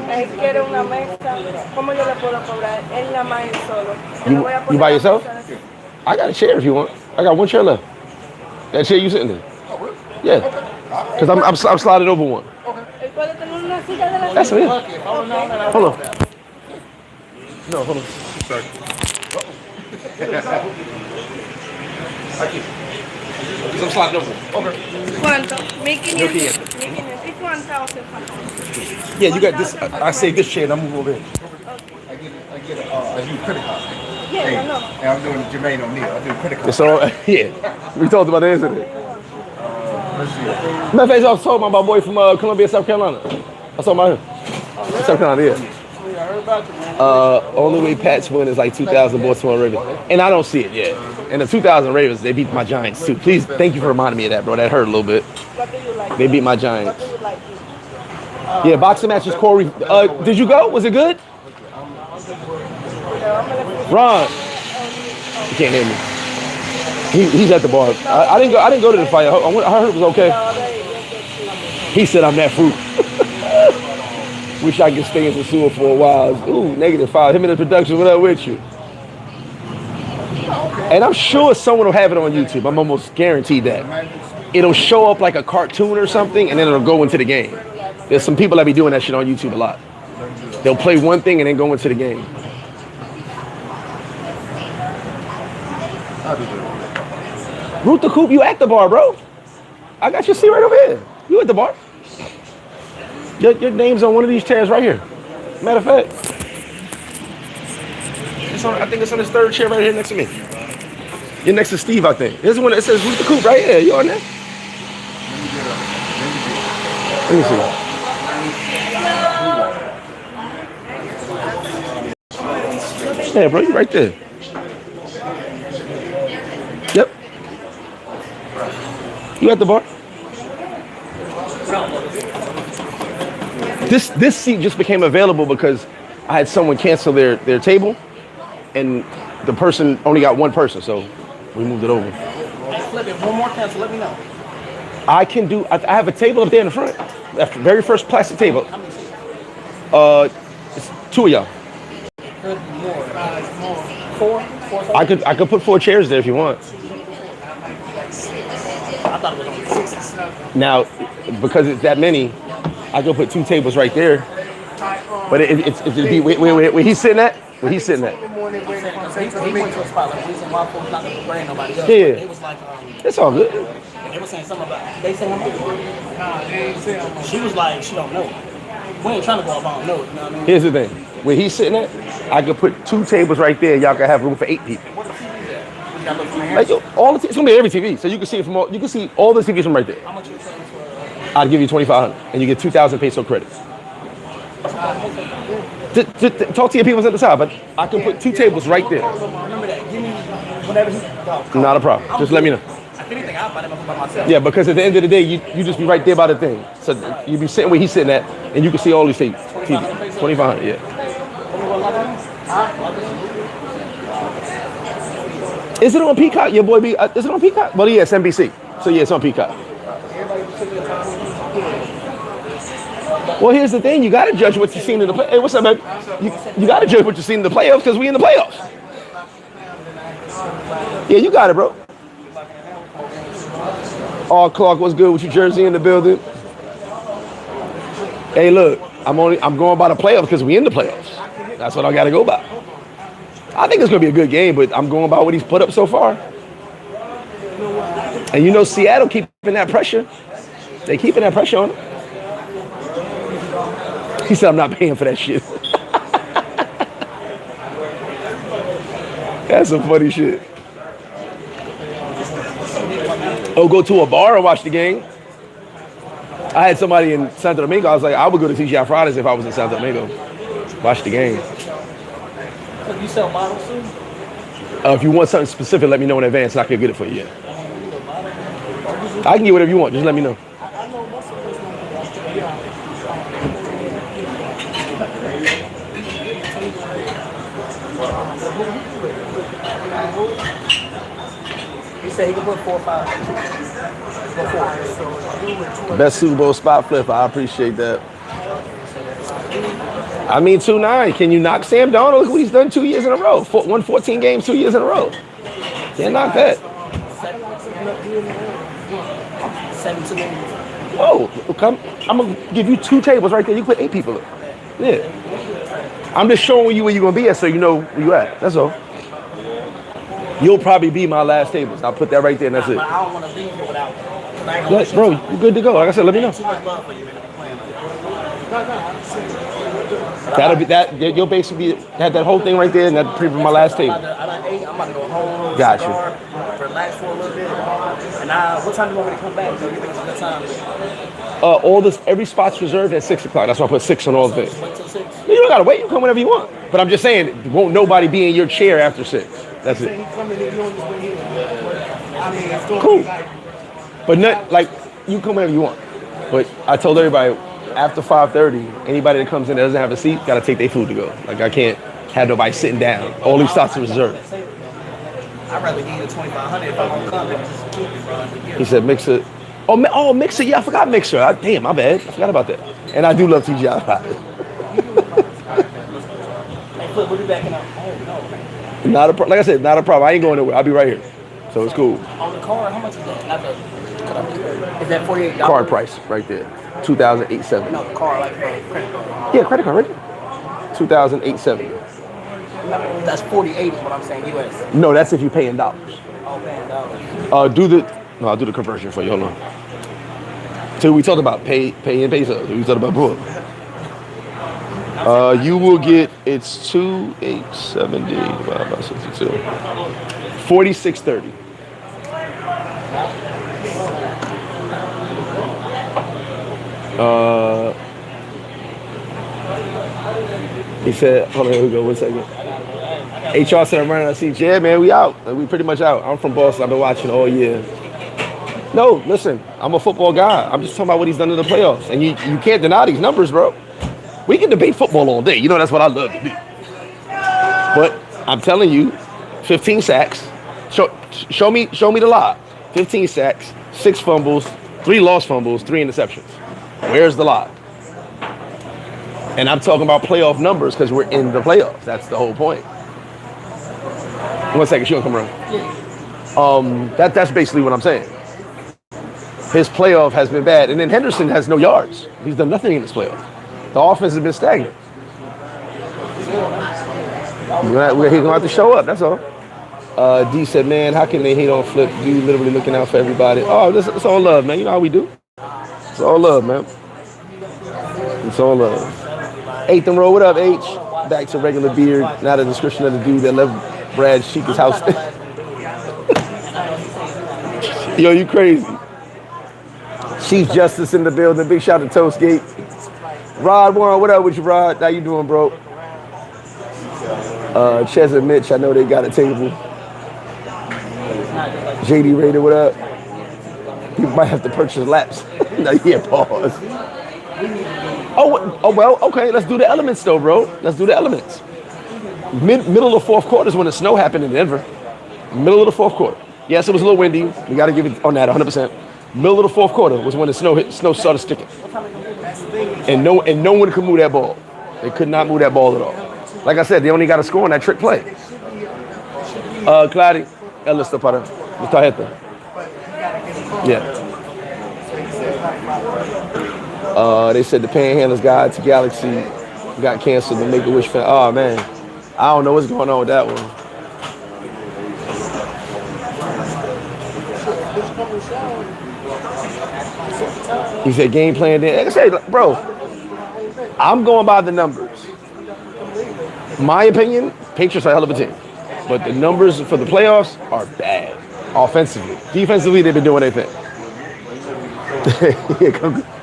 Él quiere una mesa. ¿Cómo yo le puedo cobrar? Él nada más él solo. Se lo voy a You poner by a yourself? pensar. I got a chair if you want. I got 1 chair left. That chair you sitting in? Yeah. Because I'm sliding over one. Él puede tener una silla de la That's it. Hold on. No, hold on. Sorry. I'm sliding over. Okay. ¿Cuánto? 1.500. 1.500. 1.500. ¿Y cuánto hace falta? Yeah, you got this. I saved this chair and I'm moving over here. I get a huge credit card. Yeah, no. And I'm doing Jermaine O'Neal. I do credit card. So, yeah. We talked about the incident. Let's see. Matter of fact, I was talking about my boy from Columbia, South Carolina. I saw my South Carolina, yeah. Only way Pats win is like 2000 Baltimore Ravens. And I don't see it yet. And the 2000 Ravens, they beat my Giants too. Please, thank you for reminding me of that, bro. That hurt a little bit. What do you like? They beat my Giants. What do you like? Yeah, boxing matches, Corey. Did you go? Was it good? Ron. You can't hear me. He's at the bar. I didn't go to the fight. I heard it was okay. He said I'm that fruit. Wish I could stay in Sosua for a while. Ooh, -5. Him in the production, what up with you? And I'm sure someone will have it on YouTube. I'm almost guaranteed that. It'll show up like a cartoon or something, and then it'll go into the game. There's some people that be doing that shit on YouTube a lot. They'll play one thing and then go into the game. Root the Coop, you at the bar, bro. I got your seat right over here. You at the bar. Your name's on one of these chairs right here. Matter of fact, I think it's on this 3rd chair right here next to me. You're next to Steve, I think. This is one that says Root the Coop right here. You on there? Let me see. Yeah, bro, you right there. Yep. You at the bar? This seat just became available because I had someone cancel their table, and the person only got one person, so we moved it over. Flip it. One more cancel. Let me know. I can do. I have a table up there in the front. That very first plastic table. How many seats? It's 2 of y'all. Could be more. Four? I could put 4 chairs there if you want. I thought it was only 6. Now, because it's that many, I could put 2 tables right there. But it's where he's sitting at. Where he's sitting at. He went to a spot like reason why folks not gonna bring nobody else. Yeah. It was like It's all good. they were saying something about they say how much? Nah, they ain't say how much. She was like she don't know. We ain't trying to go off on no, you know what I mean? Here's the thing. Where he's sitting at, I could put 2 tables right there. Y'all can have room for 8 people. We gotta look from here. Like all the it's gonna be every TV, so you can see it from all. You can see all the TVs from right there. How much you saying for I'd give you 2,500, and you get 2,000 peso credits. Talk to your people at the side, but I can put 2 tables right there. remember that. Give me whatever he Not a problem. Just let me know. If anything, I'll buy them up by myself. Yeah, because at the end of the day, you just be right there by the thing. So you be sitting where he's sitting at, and you can see all these things. 2,500, yeah. Is it on Peacock? Your boy be? Is it on Peacock? Well, yeah, it's NBC. So yeah, it's on Peacock. Well, here's the thing. You got to judge what you've seen in the play. Hey, what's up, baby? You got to judge what you've seen in the playoffs because we in the playoffs. Yeah, you got it, bro. All Clark, what's good with your jersey in the building? Hey, look, I'm going by the playoffs because we in the playoffs. That's what I got to go by. I think it's going to be a good game, but I'm going by what he's put up so far. And you know, Seattle keeping that pressure. They keeping that pressure on him. He said, I'm not paying for that shit. That's some funny shit. Oh, go to a bar and watch the game? I had somebody in Santo Domingo. I was like, I would go to TGI Fridays if I was in Santo Domingo. Watch the game. You sell bottles too? If you want something specific, let me know in advance and I can get it for you. Yeah. I can get whatever you want. Just let me know. He said he could put 4 or 5. Best Super Bowl spot flip. I appreciate that. I mean, 2-9. Can you knock Sam Darnold? Look what he's done 2 years in a row. Won 14 games 2 years in a row. Can't knock that. 7-2. Whoa, come! I'm gonna give you 2 tables right there. You put 8 people in. Yeah. I'm just showing you where you're gonna be at, so you know where you at. That's all. You'll probably be my last tables. I'll put that right there, and that's it. But I don't want to leave here without. Yes, bro, you good to go. Like I said, let me know. Too much love for you, man. That'll be that. You'll basically have that whole thing right there, and that'll be my last table. I'm about to go home. Got you. Relax for a little bit. And what time do you want me to come back? So you think it's a good time? Every spot's reserved at 6 o'clock. That's why I put 6 on all the things. Wait till 6. You don't gotta wait. You come whenever you want. But I'm just saying, won't nobody be in your chair after 6? That's it. Cool. But not like you come whenever you want. But I told everybody after 5:30, anybody that comes in that doesn't have a seat gotta take their food to go. Like I can't have nobody sitting down. All these spots are reserved. I'd rather give you the 2,500 if I don't come. Just keep it, bro. He said Mixer. Oh, Mixer. Yeah, I forgot Mixer. Damn, my bad. I forgot about that. And I do love TGI. Hey, Flip, we'll be back in a... Oh, no. Like I said, not a problem. I ain't going nowhere. I'll be right here. So it's cool. On the card, how much is that? Not the... Is that $48? Card price right there. $2,870. No, the card, like for credit card. Yeah, credit card right there. $2,870. That's 48 is what I'm saying, US. No, that's if you pay in dollars. Oh, man, dollars. I'll do the conversion for you. Hold on. So we talked about pay in pesos. We talked about book. You will get it's 2,870 divided by 62. 4,630. He said, hold on, here we go, 1 second. HR said I'm running out of seats. Yeah, man, we out. We pretty much out. I'm from Boston. I've been watching all year. No, listen, I'm a football guy. I'm just talking about what he's done in the playoffs. And you can't deny these numbers, bro. We can debate football all day. You know, that's what I love to do. But I'm telling you, 15 sacks. Show me the lie. 15 sacks, 6 fumbles, 3 lost fumbles, 3 interceptions. Where's the lie? And I'm talking about playoff numbers because we're in the playoffs. That's the whole point. 1 second, she gonna come around. That's basically what I'm saying. His playoff has been bad, and then Henderson has no yards. He's done nothing in this playoff. The offense has been stagnant. He's gonna have to show up. That's all. D said, "Man, how can they hate on Flip? Dude, literally looking out for everybody. Oh, it's all love, man. You know how we do. It's all love, man. It's all love." 8th and roll. What up, H? Back to regular beard. Not a description of the dude that left Brad Sheik's house. Yo, you crazy. Chief Justice in the building. Big shout to Toastgate. Rod Warren, what up with you, Rod? How you doing, bro? Ches and Mitch, I know they got a table. JD Raider, what up? People might have to purchase laps. No, yeah, pause. Oh, well, okay, let's do the elements though, bro. Let's do the elements. Middle of the 4th quarter is when the snow happened in Denver. Middle of the 4th quarter. Yes, it was a little windy. We got to give it on that 100%. Middle of the 4th quarter was when the snow started sticking. And no one could move that ball. They could not move that ball at all. Like I said, they only got to score on that trick play. Clary, él está para esta gente. Yeah. They said the Panhandlers Guide to Galaxy got canceled. The Make-A-Wish fan. Oh man, I don't know what's going on with that one. He said game plan. Like I said, bro, I'm going by the numbers. My opinion, Patriots are a hell of a team. But the numbers for the playoffs are bad. Offensively. Defensively, they've been doing their thing.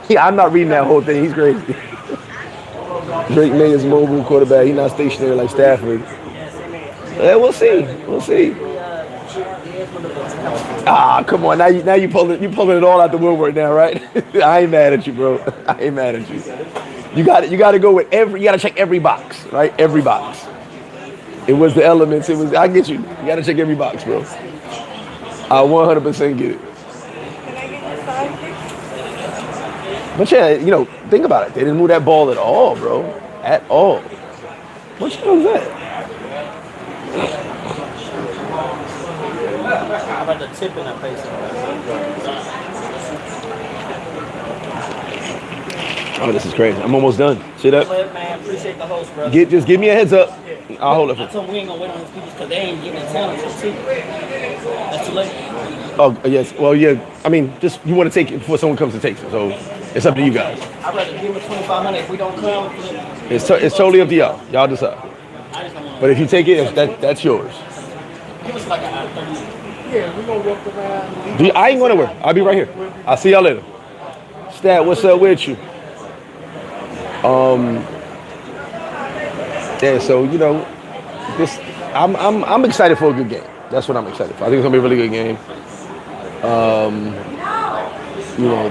Yeah, I'm not reading that whole thing. He's crazy. Drake May is mobile quarterback. He's not stationary like Stafford. Yeah, we'll see. We'll see. Ah, come on. Now you pulling it all out the woodwork now, right? I ain't mad at you, bro. I ain't mad at you. You got to go with you got to check every box, right? Every box. It was the elements. I get you. You got to check every box, bro. I 100% get it. Can I get your sidekick? But yeah, think about it. They didn't move that ball at all, bro. At all. What the hell is that? How about the tip in that face? Oh, this is crazy. I'm almost done. See that? Man, appreciate the host, bro. Just give me a heads up. I'll hold it for I told them we ain't gonna wait on these people because they ain't getting the talent until 2. That's too late. Oh, yes. Well, yeah. I mean, just you want to take it before someone comes to take it. So it's up to you guys. I'd rather give them 2,500 if we don't come. It's totally up to y'all. Y'all decide. But if you take it, that's yours. Give us like a 30. Yeah, we're gonna walk around. I ain't going anywhere. I'll be right here. I'll see y'all later. Stat, what's up with you? Yeah, so this I'm excited for a good game. That's what I'm excited for. I think it's gonna be a really good game.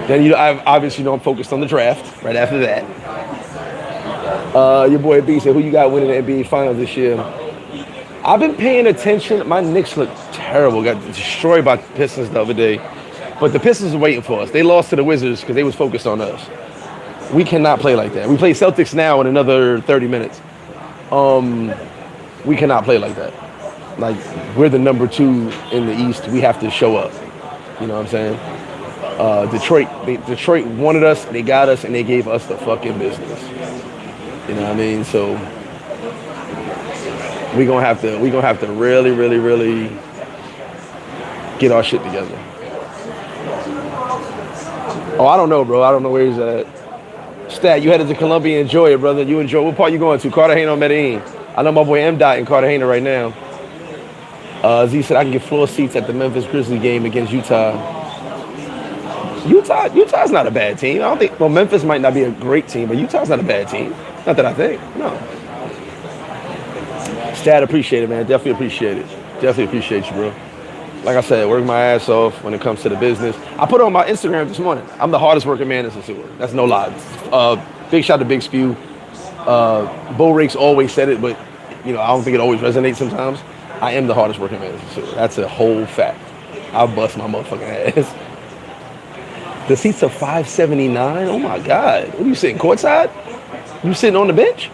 Then I obviously I'm focused on the draft right after that. Your boy B said, who you got winning the NBA Finals this year? I've been paying attention. My Knicks look terrible. Got destroyed by the Pistons the other day. But the Pistons are waiting for us. They lost to the Wizards because they was focused on us. We cannot play like that. We play Celtics now in another 30 minutes. We cannot play like that. Like, we're the number 2 in the East. We have to show up. You know what I'm saying? Detroit wanted us, they got us, and they gave us the fucking business. You know what I mean? So we're gonna have to really, really, really get our shit together. Oh, I don't know, bro. I don't know where he's at. Stat, you headed to Columbia. Enjoy it, brother. You enjoy. What part you going to? Cartagena or Medellin? I know my boy M. Dot in Cartagena right now. Z said I can get floor seats at the Memphis Grizzlies game against Utah. Utah's not a bad team. I don't think. Well, Memphis might not be a great team, but Utah's not a bad team. Not that I think. No. Stat, appreciate it, man. Definitely appreciate it. Definitely appreciate you, bro. Like I said, work my ass off when it comes to the business. I put on my Instagram this morning. I'm the hardest working man in Sosua. That's no lie. Big shout to Big Spew. Bo Rakes always said it, but I don't think it always resonates sometimes. I am the hardest working man in Sosua. That's a whole fact. I'll bust my motherfucking ass. The seats are $579. Oh my God. What are you sitting courtside? You sitting on the bench?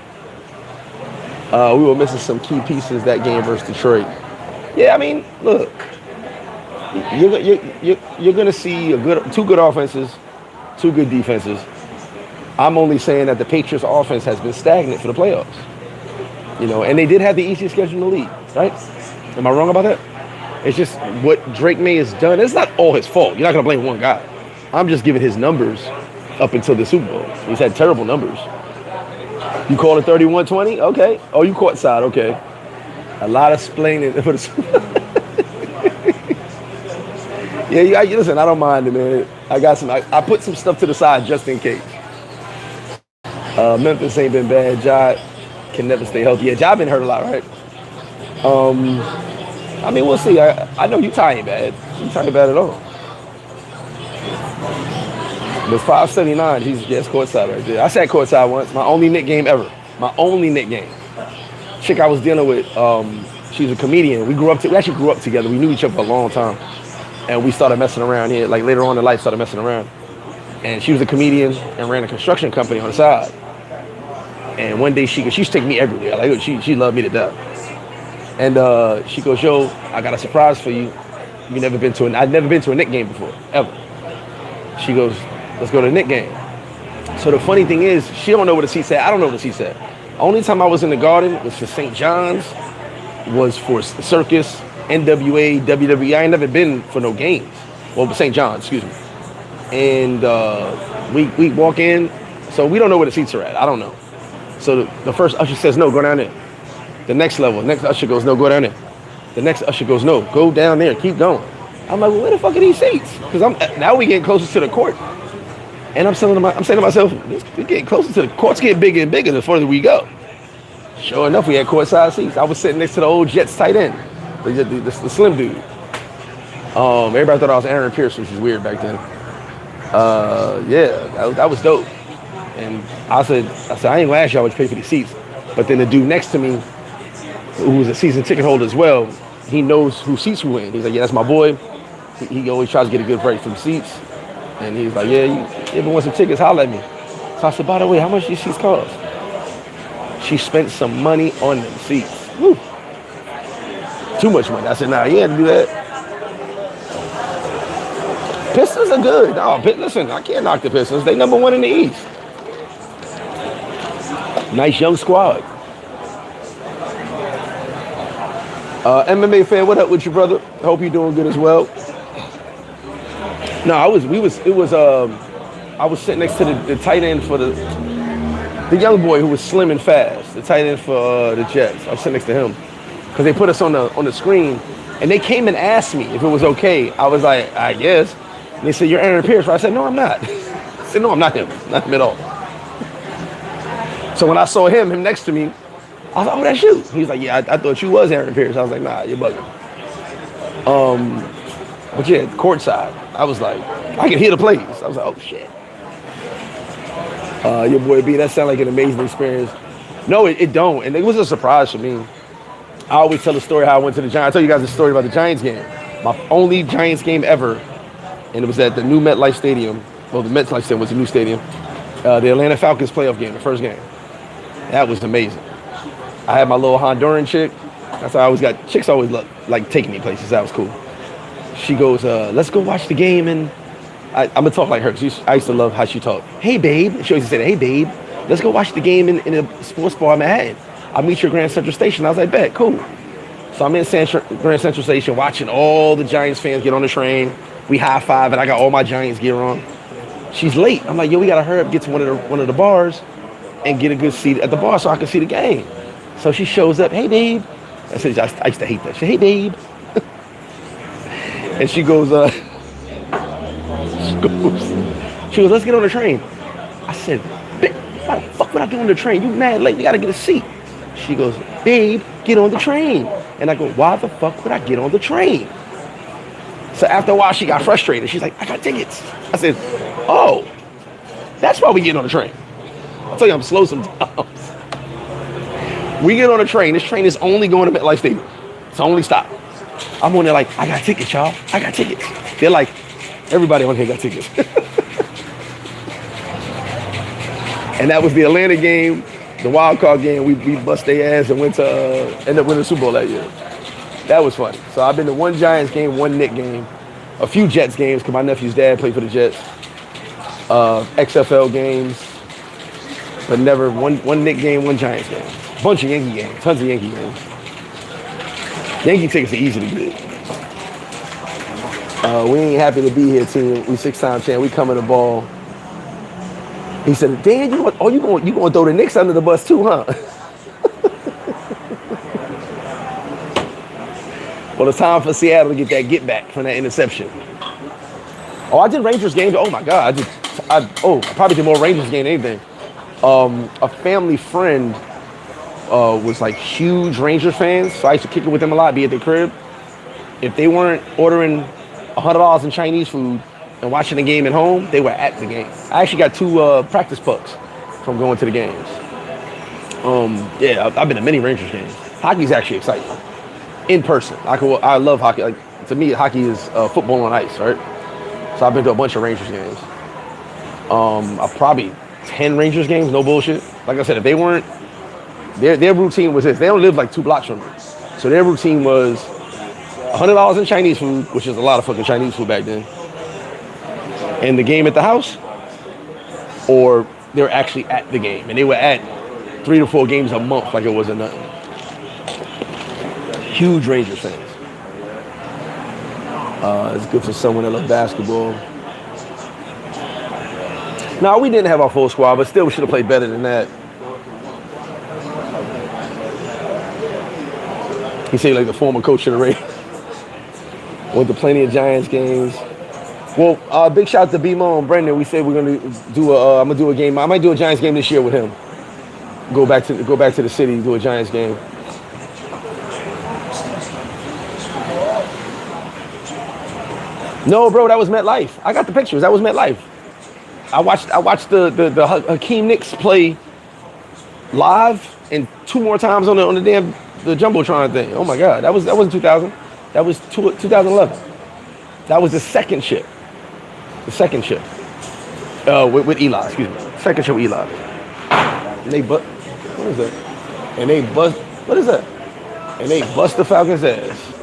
We were missing some key pieces that game versus Detroit. Yeah, I mean, look, you're gonna see two good offenses, two good defenses. I'm only saying that the Patriots' offense has been stagnant for the playoffs. And they did have the easiest schedule in the league, right? Am I wrong about that? It's just what Drake May has done. It's not all his fault. You're not gonna blame one guy. I'm just giving his numbers up until the Super Bowl. He's had terrible numbers. You call it 31-20? Okay. Oh, you caught side. Okay. A lot of splaining for the Super Bowl. Yeah, listen, I don't mind it, man. I got some. I put some stuff to the side just in case. Memphis ain't been bad. Ja can never stay healthy. Yeah, Ja been hurt a lot, right? I mean, we'll see. I know Utah ain't bad. Utah ain't bad at all. But 579, it's courtside right there. I sat courtside once. My only Knick game ever. My only Knick game. Chick I was dealing with, she's a comedian. We actually grew up together. We knew each other for a long time. And we started messing around here. Like later on in life, started messing around. And she was a comedian and ran a construction company on the side. And one day she used to take me everywhere. Like she loved me to death. And she goes, yo, I got a surprise for you. I'd never been to a Knick game before, ever. She goes, let's go to the Knick game. So the funny thing is, she don't know what the seat said. I don't know what the seat said. Only time I was in the Garden was for St. John's, was for Circus, NWA, WWE. I ain't never been for no games. Well, St. John's, excuse me. And we walk in, so we don't know where the seats are at. I don't know. So the first usher says, no, go down there. The next usher goes, no, go down there. The next usher goes, no, go down there, keep going. I'm like, well, where the fuck are these seats? Because now we getting closer to the court. And I'm saying to myself, we're getting closer to the court's getting bigger and bigger the further we go. Sure enough, we had courtside seats. I was sitting next to the old Jets tight end, the slim dude. Everybody thought I was Aaron Pierce, which was weird back then. Yeah, that was dope. And I said, I ain't gonna ask y'all what you pay for these seats. But then the dude next to me, who was a season ticket holder as well, he knows who seats we in. He's like, yeah, that's my boy. He always tries to get a good price from seats. And he's like, yeah, you ever want some tickets, holler at me. So I said, by the way, how much these seats cost? She spent some money on them seats. Woo. Too much money. I said, nah, you ain't had to do that. Pistons are good. No, listen, I can't knock the Pistons. They number one in the East. Nice young squad. MMA fan, what up with you, brother? Hope you're doing good as well. No, I was sitting next to the tight end for the young boy who was slim and fast, the tight end for the Jets. I was sitting next to him because they put us on the screen, and they came and asked me if it was okay. I was like, I guess. And they said, you're Aaron Pierce, right? I said, no, I'm not. I said, no, I'm not him. Not him at all. So when I saw him next to me, I was like, oh, that's you. He was like, yeah, I thought you was Aaron Pierce. I was like, nah, you're bugging. But yeah, courtside, I was like, I could hear the plays. I was like, oh, shit. Your boy B, that sounded like an amazing experience. No, it don't. And it was a surprise for me. I always tell the story how I went to the Giants. I tell you guys the story about the Giants game. My only Giants game ever, and it was at the new MetLife Stadium. Well, the MetLife Stadium was a new stadium. The Atlanta Falcons playoff game, the first game. That was amazing. I had my little Honduran chick. That's how I always got, chicks always like taking me places. That was cool. She goes, let's go watch the game. And I'm going to talk like her. I used to love how she talked. Hey, babe. She always said, hey, babe, let's go watch the game in a sports bar in Manhattan. I'll meet you at Grand Central Station. I was like, bet, cool. So I'm in Grand Central Station watching all the Giants fans get on the train. We high-five, and I got all my Giants gear on. She's late. I'm like, yo, we got to hurry up, get to one of the bars and get a good seat at the bar so I can see the game. So she shows up, hey, babe. I used to hate that. She said, hey, babe. And she goes, let's get on the train. I said, why the fuck would I get on the train? You mad late, you gotta get a seat. She goes, babe, get on the train. And I go, why the fuck would I get on the train? So after a while, she got frustrated. She's like, I got tickets. I said, oh, that's why we get on the train. I'll tell you I'm slow sometimes. We get on a train. This train is only going to MetLife Stadium. It's only stop. I'm on there like, I got tickets, y'all. I got tickets. They're like, everybody on here got tickets. And that was the Atlanta game, the wild card game. We bust their ass and went to end up winning the Super Bowl that year. That was funny. So I've been to one Giants game, one Knicks game, a few Jets games because my nephew's dad played for the Jets. XFL games, but never one Knicks game, one Giants game. Bunch of Yankee games, tons of Yankee games. Yankee tickets are easy to get. We ain't happy to be here, team. We 6-time champ. We coming to ball. He said, Dan, you gonna throw the Knicks under the bus too, huh? Well, it's time for Seattle to get that get back from that interception. Oh, I did Rangers games. Oh my God, I probably did more Rangers game than anything. A family friend was like huge Rangers fans, so I used to kick it with them a lot, be at their crib. If they weren't ordering $100 in Chinese food and watching the game at home, they were at the game. I actually got 2 practice pucks from going to the games. Yeah, I've been to many Rangers games. Hockey's actually exciting. In person. I love hockey. Like, to me, hockey is football on ice, right? So I've been to a bunch of Rangers games. Probably 10 Rangers games, no bullshit. Like I said, if they weren't, their routine was this. They don't live like 2 blocks from me. So their routine was $100 in Chinese food, which is a lot of fucking Chinese food back then, and the game at the house, or they were actually at the game. And they were at 3 to 4 games a month like it wasn't nothing. Huge Rangers fans. It's good for someone that loves basketball. No, we didn't have our full squad, but still we should have played better than that. He said like the former coach of the Raiders. Went to plenty of Giants games. Well, big shout out to B-Mo and Brendan. We said we're gonna do I'm gonna do a game. I might do a Giants game this year with him. Go back to the city, do a Giants game. No, bro, that was MetLife. I got the pictures. That was MetLife. I watched the Hakeem Nicks play live and 2 more times on the damn the Jumbotron thing. Oh my God, that wasn't 2000. That was 2011. That was the second ship. The second ship. With Eli, excuse me. Second ship with Eli. And they what is that? And they bust. What is that? And they bust the Falcons' ass.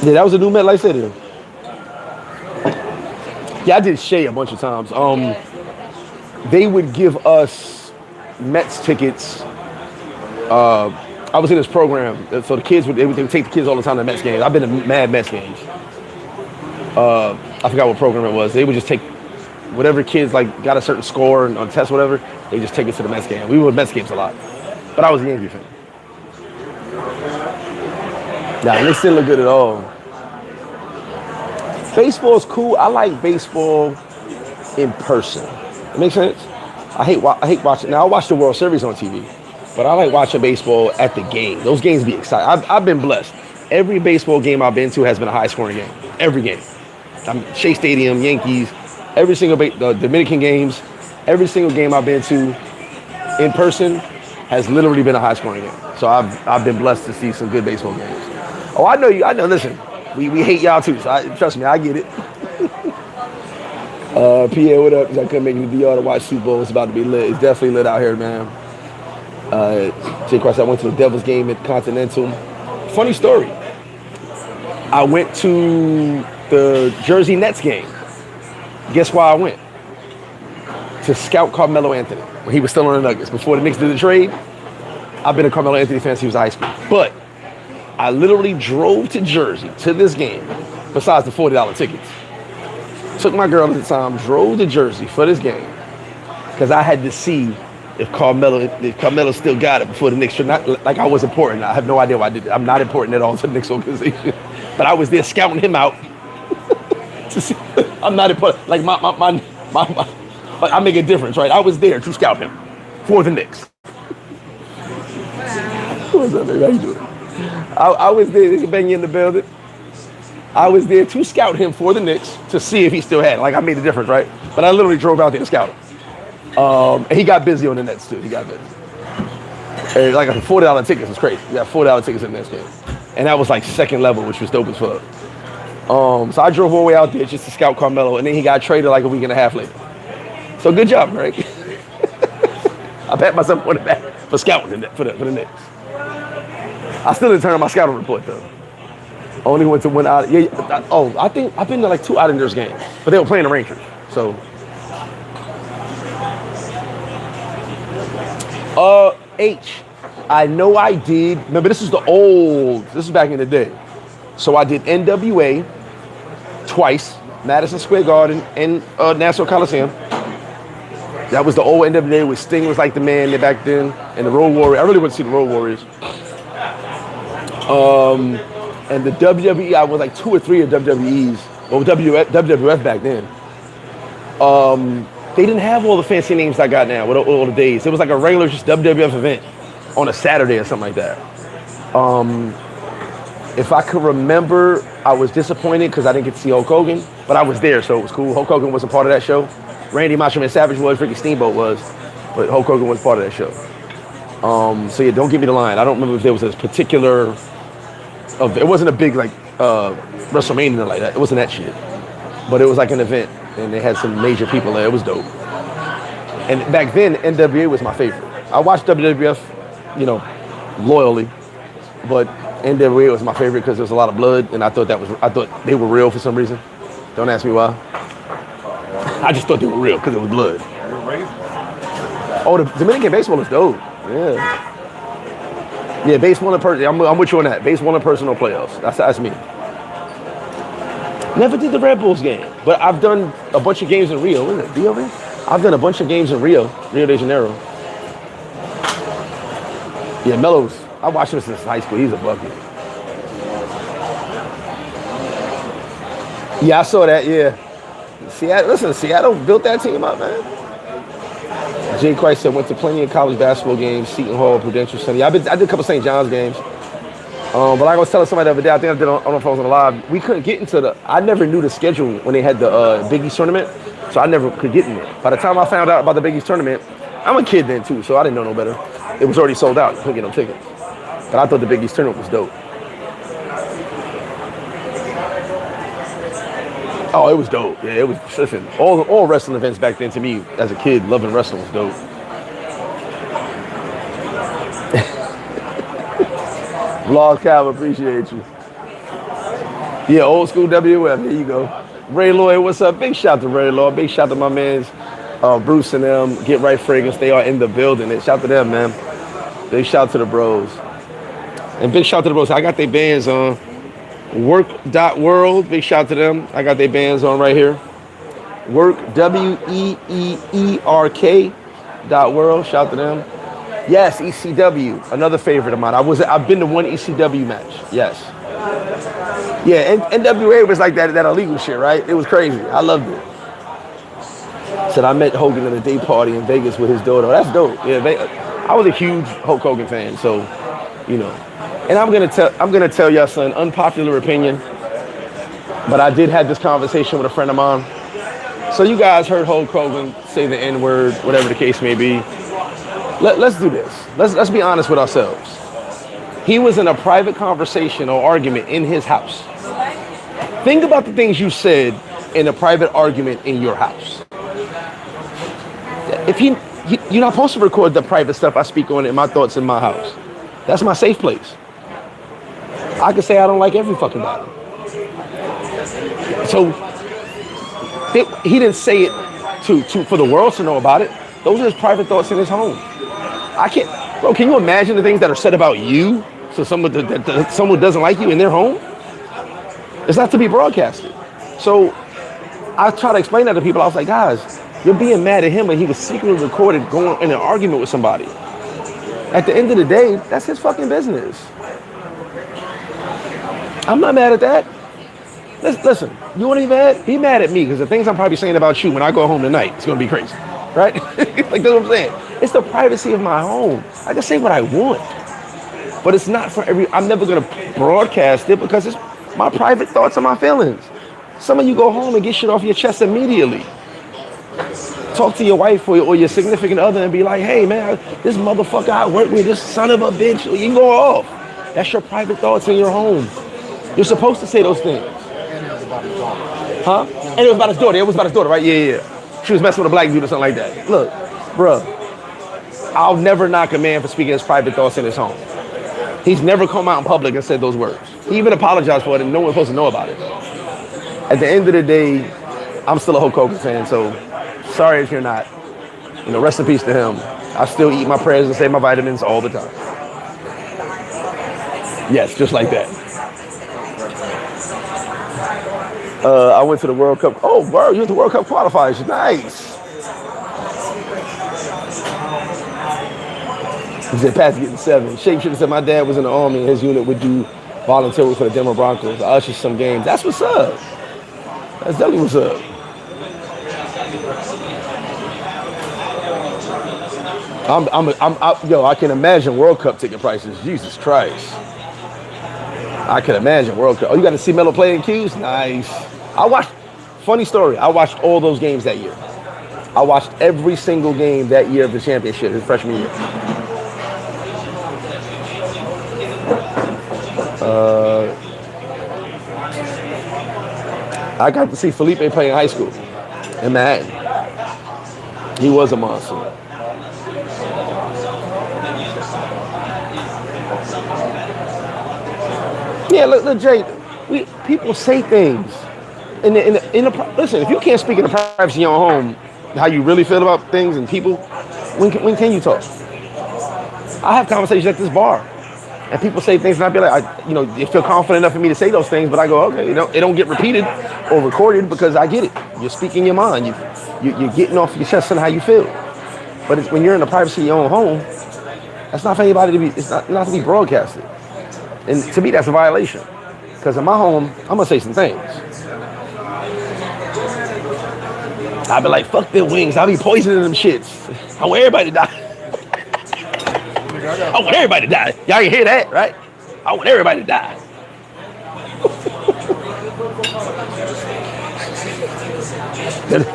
Yeah, that was a new MetLife Stadium. Yeah, I did Shea a bunch of times. They would give us Mets tickets. I was in this program, so the kids they would take the kids all the time to Mets games. I've been to mad Mets games. I forgot what program it was. They would just take whatever kids like got a certain score on test, whatever. They just take it to the Mets game. We were at Mets games a lot, but I was a Yankee fan. Nah, they still look good at all. Baseball is cool. I like baseball in person. It makes sense. I hate watching. Now I watch the World Series on TV, but I like watching baseball at the game. Those games be exciting. I've been blessed. Every baseball game I've been to has been a high-scoring game. Every game. Shea Stadium, Yankees, every single the Dominican games, every single game I've been to in person has literally been a high-scoring game. So I've been blessed to see some good baseball games. Oh, I know you. I know. Listen, we hate y'all too. So trust me, I get it. Pierre, what up? I couldn't make it to DR to watch Super Bowl. It's about to be lit. It's definitely lit out here, man. Jay Cross, I went to the Devils game at Continental. Funny story. I went to the Jersey Nets game. Guess why I went? To scout Carmelo Anthony when he was still on the Nuggets. Before the Knicks did the trade, I've been a Carmelo Anthony fan since he was in high school. But I literally drove to Jersey to this game, besides the $40 tickets. Took my girl at the time, drove to Jersey for this game, because I had to see if Carmelo still got it before the Knicks. Not like I was important. I have no idea why I did it. I'm not important at all to the Knicks organization. But I was there scouting him out to see. I'm not important. Like my I make a difference, right? I was there to scout him for the Knicks. What's up, baby? How you doing? I was there. This is Benny in the building. I was there to scout him for the Knicks to see if he still had it. Like I made a difference, right? But I literally drove out there to scout him. And he got busy on the Nets too. He got busy. And like $40 tickets was crazy. We got $40 tickets in the Nets game, and that was like second level, which was dope as fuck. So I drove all the way out there just to scout Carmelo, and then he got traded like a week and a half later. So good job, Greg. I pat myself on the back for scouting for the Knicks. I still didn't turn on my scouting report though. Only went to one out. Yeah. I think I've been to like 2 Islanders games, but they were playing the Rangers. So. I know I did. Remember, this is back in the day. So I did NWA twice, Madison Square Garden and Nassau Coliseum. That was the old NWA where Sting was like the man there back then, and the Road Warriors. I really went to see the Road Warriors. And the WWE, I was like 2 or 3 of WWE's, or WWF back then. They didn't have all the fancy names I got now with all the days. It was like a regular just WWF event on a Saturday or something like that. If I could remember, I was disappointed because I didn't get to see Hulk Hogan, but I was there, so it was cool. Hulk Hogan wasn't part of that show. Randy Macho Man Savage was, Ricky Steamboat was, but Hulk Hogan was part of that show. So yeah, don't give me the line. I don't remember if there was a particular, it wasn't a big like WrestleMania like that. It wasn't that shit, but it was like an event, and they had some major people there. It was dope. And back then, NWA was my favorite. I watched WWF, loyally, but NWA was my favorite because there was a lot of blood, and I thought they were real for some reason. Don't ask me why. I just thought they were real because it was blood. Oh, the Dominican baseball is dope. Yeah, baseball and personal. I'm with you on that. Baseball and personal playoffs. That's me. Never did the Red Bulls game, but I've done a bunch of games in Rio. Isn't it Rio? I've done a bunch of games in Rio de Janeiro. Yeah, Melo's. I watched him since high school. He's a bucket. Yeah, I saw that. Yeah. Seattle built that team up, man. Jay Christ said went to plenty of college basketball games, Seton Hall, Prudential Center. I did a couple St. John's games. But like I was telling somebody the other day, I think I did, I don't know if I was on the live, we couldn't get into I never knew the schedule when they had the Big East tournament, so I never could get in there. By the time I found out about the Big East tournament, I'm a kid then too, so I didn't know no better. It was already sold out, you couldn't get no tickets. But I thought the Big East tournament was dope. Oh, it was dope. Yeah, it was, listen, all wrestling events back then to me, as a kid, loving wrestling was dope. Vlog Cal, appreciate you. Yeah, old school WF, there you go. Ray Lloyd, what's up? Big shout to Ray Lloyd. Big shout to my mans, Bruce and them. Get Right Fragrance, they are in the building. And shout to them, man. Big shout to the bros. And big shout to the bros. I got their bands on. Work.world, big shout to them. I got their bands on right here. Work, WEEERK.world, shout to them. Yes, ECW, another favorite of mine. I've been to one ECW match. Yes. Yeah, and NWA was like that illegal shit, right? It was crazy. I loved it. Said I met Hogan at a day party in Vegas with his daughter. That's dope. Yeah, I was a huge Hulk Hogan fan, so And I'm gonna tell y'all, son, unpopular opinion, but I did have this conversation with a friend of mine. So you guys heard Hulk Hogan say the N-word, whatever the case may be. Let's do this. Let's be honest with ourselves. He was in a private conversation or argument in his house. Think about the things you said in a private argument in your house. If you're not supposed to record the private stuff I speak on in my thoughts in my house. That's my safe place. I can say I don't like every fucking body. So he didn't say it for the world to know about it. Those are his private thoughts in his home. I can't, bro. Can you imagine the things that are said about you? So someone doesn't like you in their home. It's not to be broadcasted. So I try to explain that to people. I was like, guys, you're being mad at him, and he was secretly recorded going in an argument with somebody. At the end of the day, that's his fucking business. I'm not mad at that. Listen, you want to be mad? Be mad at me, because the things I'm probably saying about you when I go home tonight, it's going to be crazy, right? Like, that's what I'm saying. It's the privacy of my home. I can say what I want, but it's not for I'm never going to broadcast it because it's my private thoughts and my feelings. Some of you go home and get shit off your chest immediately. Talk to your wife or your significant other and be like, hey man, this motherfucker I work with, this son of a bitch, you can go off. That's your private thoughts in your home. You're supposed to say those things. Huh? And it was about his daughter. It was about his daughter, right? Yeah. She was messing with a black dude or something like that. Look, bruh, I'll never knock a man for speaking his private thoughts in his home. He's never come out in public and said those words. He even apologized for it and no one's supposed to know about it. At the end of the day, I'm still a Hulk Hogan fan, so sorry if you're not. You know, rest in peace to him. I still eat my prayers and say my vitamins all the time. Yes, just like that. I went to the World Cup. Oh, bro, you went to World Cup qualifiers. Nice. He said, Pat's getting 7. Shake should have said my dad was in the Army and his unit would do volunteer work for the Denver Broncos. I usher some games. That's what's up. That's definitely what's up. Yo, I can imagine World Cup ticket prices. Jesus Christ. I can imagine World Cup. Oh, you got to see Melo play in Q's? Nice. Funny story, I watched all those games that year. I watched every single game that year of the championship, his freshman year. I got to see Felipe play in high school in Manhattan. He was a monster. Yeah, look, Jay. People say things. Listen, if you can't speak in the privacy of your own home, how you really feel about things and people, when can you talk? I have conversations at this bar, and people say things, and I be like, they feel confident enough for me to say those things, but I go, okay, it don't get repeated or recorded because I get it. You're speaking your mind. You're getting off your chest on how you feel. But when you're in the privacy of your own home, that's not for anybody to be. It's not to be broadcasted. And to me, that's a violation. Because in my home, I'm gonna say some things. I'll be like, fuck them wings. I'll be poisoning them shits. I want everybody to die. I want everybody to die. Y'all can hear that, right? I want everybody to die.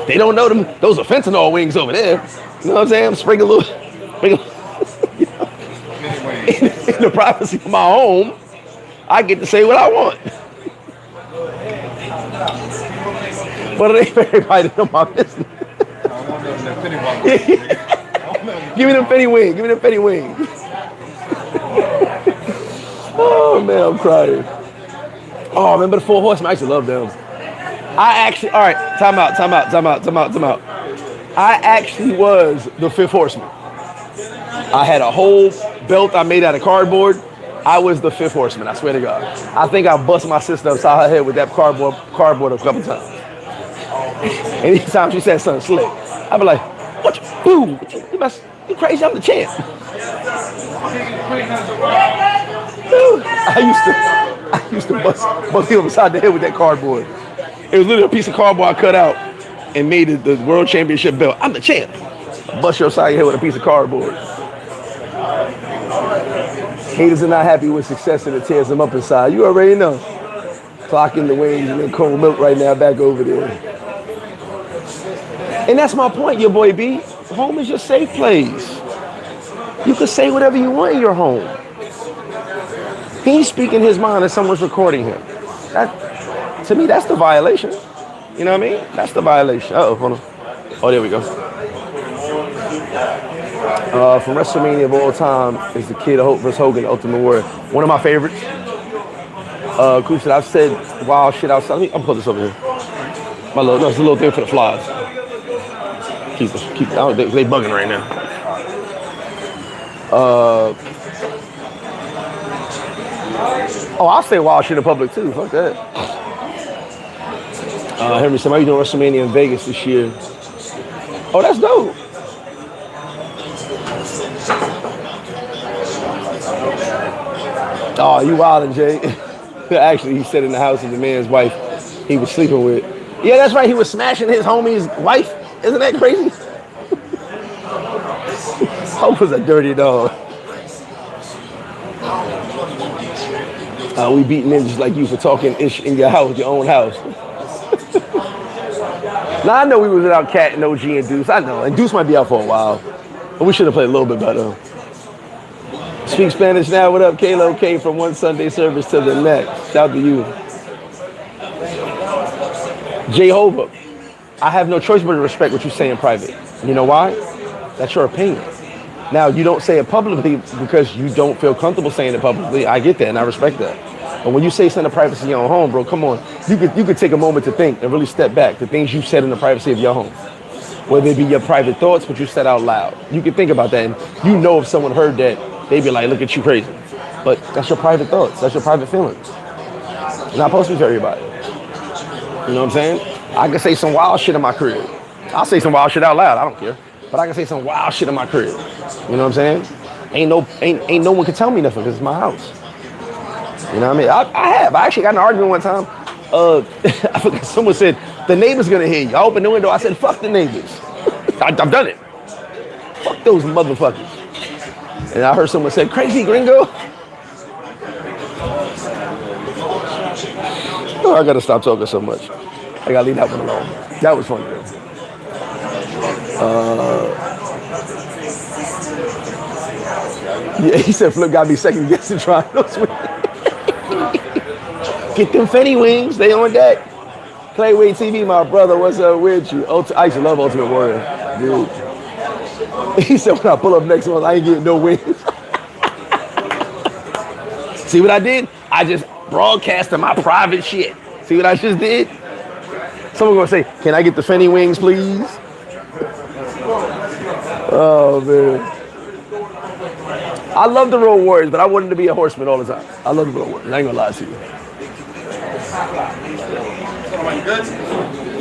They don't know them. Those are fentanyl wings over there. You know what I'm saying? Sprinkle a little. In the privacy of my home, I get to say what I want. But it ain't for everybody to know my business. Give me them penny wings. Give me them penny wings. Oh, man, I'm crying. Oh, remember the Four Horsemen? I used to love them. All right, time out. I actually was the Fifth Horseman. I had a whole belt I made out of cardboard. I was the Fifth Horseman, I swear to God. I think I bust my sister upside her head with that cardboard a couple times. Anytime she said something slick, I'd be like, what you crazy, I'm the champ. I used to bust him upside the head with that cardboard. It was literally a piece of cardboard I cut out and made the world championship belt. I'm the champ. Bust your upside your head with a piece of cardboard. Haters are not happy with success and it tears them up inside. You already know. Clocking the wings and then cold milk right now back over there. And that's my point, your boy B. Home is your safe place. You can say whatever you want in your home. He's speaking his mind and someone's recording him. To me, that's the violation. You know what I mean? That's the violation. Uh-oh, hold on. Oh, there we go. From WrestleMania of all time is the Kid of Hope vs. Hogan, Ultimate Warrior. One of my favorites. Cool shit. I've said wild shit outside. I'll put this over here. It's a little thing for the flies. Keep. They bugging right now. I'll say wild shit in public too. Fuck that. Henry said, "Why are you doing WrestleMania in Vegas this year?" Oh, that's dope. Oh, you wildin', Jay. Actually, he said in the house of the man's wife he was sleeping with. Yeah, that's right. He was smashing his homie's wife. Isn't that crazy? Hope was a dirty dog. We beating ninjas like you for talking ish in your house, your own house. Now I know we was without Cat and OG and Deuce. I know, and Deuce might be out for a while, but we should have played a little bit better. Speak Spanish now. What up, Kalo? Came from one Sunday service to the next. Shout to you, Jehovah. I have no choice but to respect what you say in private. You know why? That's your opinion. Now, you don't say it publicly because you don't feel comfortable saying it publicly. I get that, and I respect that. But when you say something in the privacy of your own home, bro, come on. You could take a moment to think and really step back. The things you said in the privacy of your home. Whether it be your private thoughts, but you said out loud. You can think about that, and you know if someone heard that, they'd be like, look at you crazy. But that's your private thoughts. That's your private feelings. It's not supposed to be to everybody. You know what I'm saying? I can say some wild shit in my crib. I'll say some wild shit out loud. I don't care. But I can say some wild shit in my crib. You know what I'm saying? Ain't no one can tell me nothing because it's my house. You know what I mean? I actually got in an argument one time. I forgot, someone said, the neighbor's gonna hear you. I opened the window. I said, fuck the neighbors. I've done it. Fuck those motherfuckers. And I heard someone say, crazy gringo. Oh, I gotta stop talking so much. I gotta leave that one alone. That was funny though. Yeah, he said Flip got me second guessing trying those wings. Get them Fenny wings, they on deck. Clayway TV, my brother, what's up with you? I used to love Ultimate Warrior, dude. He said when I pull up next month, I ain't getting no wings. See what I did? I just broadcasted my private shit. See what I just did? Someone gonna say, can I get the Fenny wings, please? Oh, man. I love the Road Warriors, but I wanted to be a horseman all the time. I love the Road Warriors. I ain't gonna lie to you.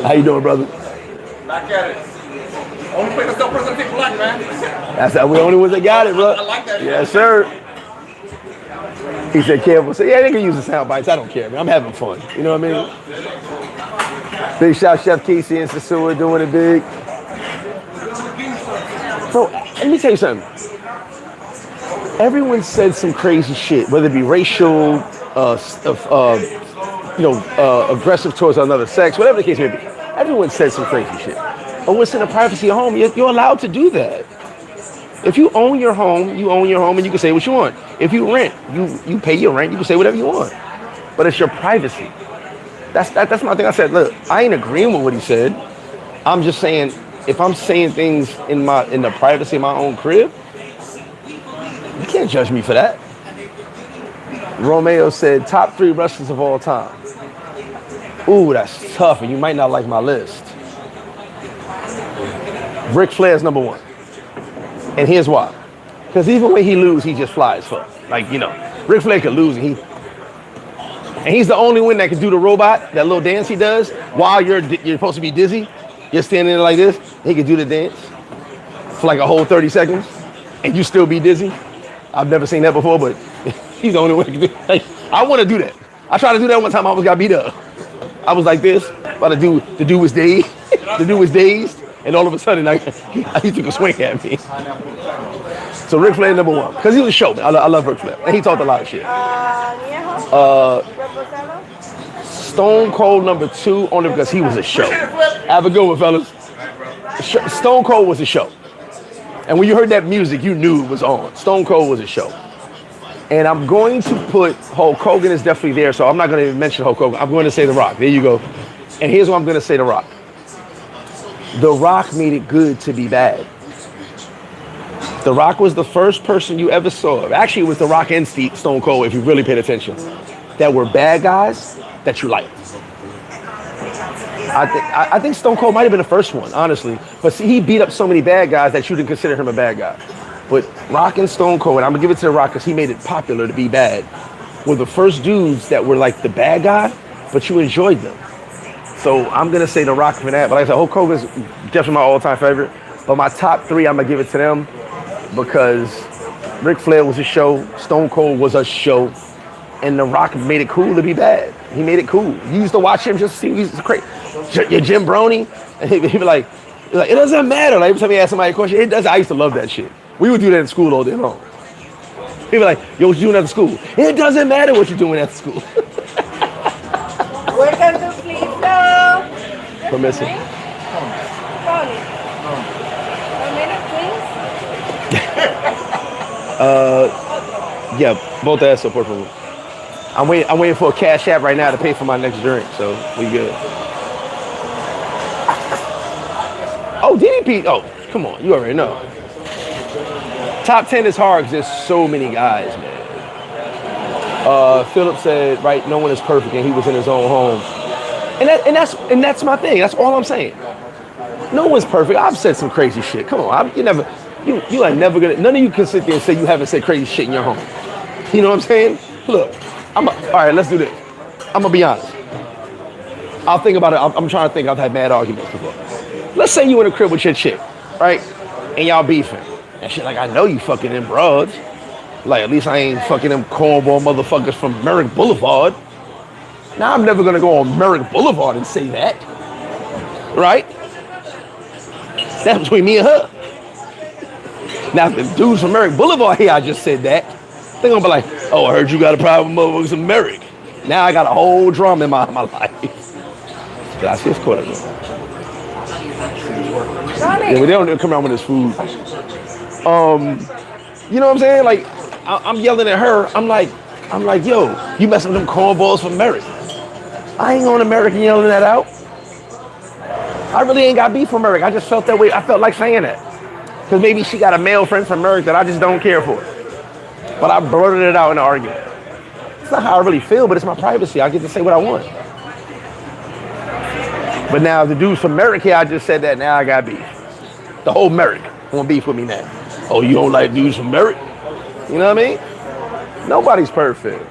How you doing, brother? Back at it. Only play the person pick black, man. That's how we the only ones that got it, bro. I like that. Yes, sir. He said, careful. So, yeah, they can use the sound bites. I don't care, man. I'm having fun. You know what I mean? Big shout Chef Casey and Sosua doing it big. So, let me tell you something. Everyone said some crazy shit, whether it be racial, aggressive towards another sex, whatever the case may be. Everyone said some crazy shit. But what's in the privacy of home, you're allowed to do that. If you own your home, and you can say what you want. If you rent, you pay your rent, you can say whatever you want. But it's your privacy. That's my thing. I said, look, I ain't agreeing with what he said. I'm just saying, if I'm saying things in the privacy of my own crib, you can't judge me for that. Romeo said, top 3 wrestlers of all time. Ooh, that's tough, and you might not like my list. Ric Flair's number 1. And here's why. Because even when he loses, he just flies fuck. Like, you know, Ric Flair could lose, and he's the only one that can do the robot, that little dance he does, while you're supposed to be dizzy. You're standing there like this, he could do the dance for like a whole 30 seconds, and you still be dizzy. I've never seen that before, but he's the only one that can do it. Like, I want to do that. I tried to do that one time, I almost got beat up. I was like this, about to do the dude was dazed. The dude was dazed, and all of a sudden, he took a swing at me. So Ric Flair number 1, because he was a showman. I love Ric Flair, and he talked a lot of shit. Stone Cold number 2, only because he was a show. Have a good one, fellas. Stone Cold was a show. And when you heard that music, you knew it was on. Stone Cold was a show. And I'm going to put Hulk Hogan is definitely there, so I'm not going to even mention Hulk Hogan. I'm going to say The Rock. There you go. And here's what I'm going to say The Rock. The Rock made it good to be bad. The Rock was the first person you ever saw. Actually, it was The Rock and Stone Cold, if you really paid attention, that were bad guys that you liked. I think Stone Cold might have been the first one, honestly. But see, he beat up so many bad guys that you didn't consider him a bad guy. But Rock and Stone Cold, and I'm going to give it to The Rock because he made it popular to be bad, were the first dudes that were like the bad guy, but you enjoyed them. So I'm going to say The Rock for that. But like I said, Hulk Hogan's definitely my all-time favorite. But my top 3, I'm going to give it to them because Ric Flair was a show, Stone Cold was a show, and The Rock made it cool to be bad. He made it cool. You used to watch him just see he's crazy. Your Jim Brony, and he'd be like, it doesn't matter. Like every time he asked somebody a question, it does. I used to love that shit. We would do that in school all day long. He'd be like, yo, what you doing after school? It doesn't matter what you're doing after school. Welcome to Flip-Flop. Permission. Yeah, both ass support for me. I'm waiting for a cash app right now to pay for my next drink, so we good. Oh, DDP. Oh, come on, you already know. Top 10 is hard because there's so many guys, man. Philip said, right, no one is perfect, and he was in his own home, and that's my thing. That's all I'm saying. No one's perfect. I've said some crazy shit. Come on, you are never gonna. None of you can sit there and say you haven't said crazy shit in your home. You know what I'm saying? Look, all right. Let's do this. I'm gonna be honest. I'll think about it. I'm trying to think. I've had mad arguments before. Let's say you in a crib with your chick, right, and y'all beefing. And shit, like, I know you fucking them broads. Like, at least I ain't fucking them cornball motherfuckers from Merrick Boulevard. Now, I'm never gonna go on Merrick Boulevard and say that. Right? That's between me and her. Now, if the dudes from Merrick Boulevard here, I just said that, they're gonna be like, oh, I heard you got a problem with motherfuckers from Merrick. Now I got a whole drama in my life. I see it's caught up. Yeah, but they don't come around with this food. You know what I'm saying? Like, I'm yelling at her. I'm like, yo, you messing with them cornballs from Merrick. I ain't going to Merrick and yelling that out. I really ain't got beef from Merrick. I just felt that way. I felt like saying that. Because maybe she got a male friend from Merrick that I just don't care for. But I blurted it out in an argument. It's not how I really feel, but it's my privacy. I get to say what I want. But now the dudes from Merrick here, I just said that, now I got beef. The whole Merrick want beef with me now. Oh, you don't like dudes from Merrick? You know what I mean? Nobody's perfect.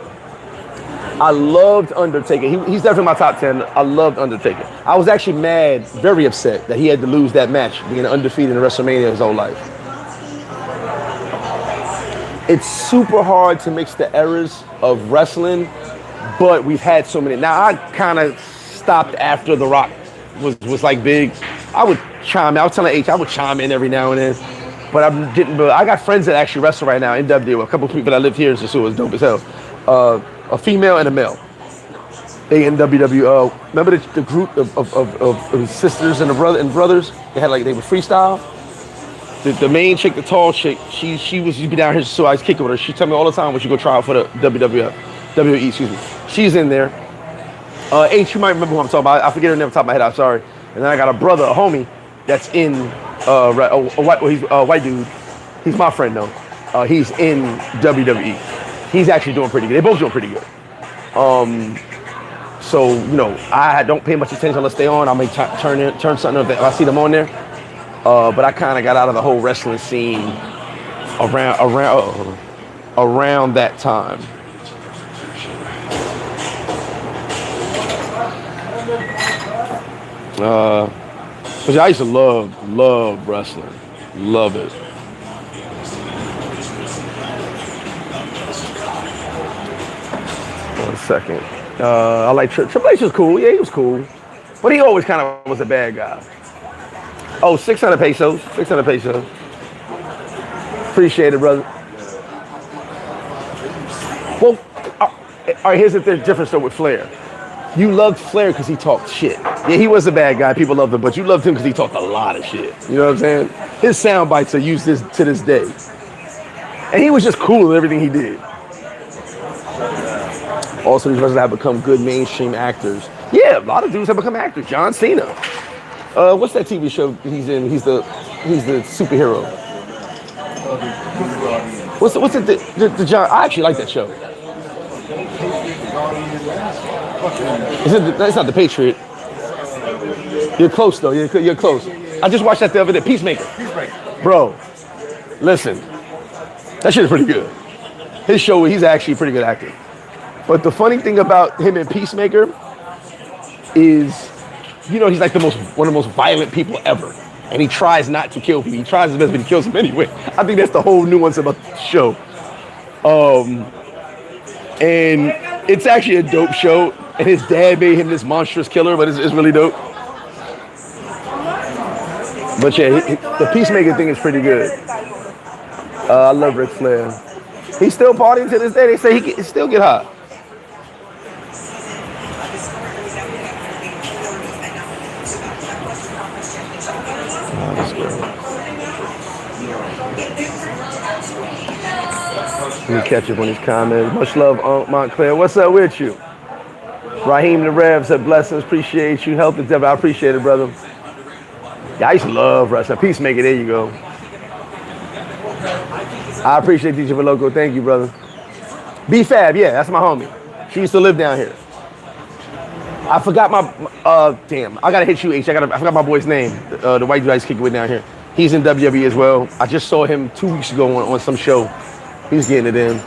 I loved Undertaker. He's definitely my top 10. I loved Undertaker. I was actually mad, very upset that he had to lose that match, being undefeated in WrestleMania his whole life. It's super hard to mix the eras of wrestling, but we've had so many. Now, I kind of stopped after The Rock was like big. I would chime in. I was telling H, I would chime in every now and then. But I didn't. But I got friends that actually wrestle right now in WWE. A couple of people that lived here in Sosua is dope as hell. A female and a male. They in WWE. Remember the group of sisters and brothers? They were freestyle. The main chick, the tall chick, she used to be down here, so I was kicking with her. She tell me all the time when she go try out for the WWE, excuse me. She's in there. H, you might remember who I'm talking about. I forget her name off the top of my head. I'm sorry. And then I got a brother, a homie, that's in he's a white dude. He's my friend though. He's in WWE. He's actually doing pretty good. They both doing pretty good. So you know, I don't pay much attention unless they on. I may turn something if I see them on there. But I kind of got out of the whole wrestling scene around that time. Cause I used to love wrestling, love it. One second. I like Triple H was cool. Yeah, he was cool, but he always kind of was a bad guy. Oh, 600 pesos. 600 pesos. Appreciate it, brother. Well, all right, here's the difference though with Flair. You loved Flair because he talked shit. Yeah, he was a bad guy. People loved him, but you loved him because he talked a lot of shit. You know what I'm saying? His sound bites are used to this day. And he was just cool in everything he did. Also, these wrestlers have become good mainstream actors. Yeah, a lot of dudes have become actors. John Cena. What's that TV show he's in? He's the superhero. What's it? The John? I actually like that show. It's not the Patriot. You're close though. You're close. I just watched that the other day. Peacemaker. Bro, listen. That shit is pretty good. His show, he's actually a pretty good actor. But the funny thing about him and Peacemaker is, you know, he's like one of the most violent people ever. And he tries not to kill people. He tries his best, but he kills them anyway. I think that's the whole nuance about the show. And it's actually a dope show. And his dad made him this monstrous killer, but it's really dope. But yeah, the Peacemaker thing is pretty good. I love Ric Flair. He's still partying to this day. They say he can still get high. Let me catch up on these comments. Much love, Aunt Montclair. What's up with you? Raheem the Rev said blessings. Appreciate you. Health and I appreciate it, brother. Yeah, I used to love wrestling. Peacemaker, there you go. I appreciate DJ Loco. Thank you, brother. B-Fab, yeah, that's my homie. She used to live down here. I forgot my, damn, I gotta hit you, H. I forgot my boy's name. The white dude I used to kick it with down here. He's in WWE as well. I just saw him 2 weeks ago on some show. He's getting it in.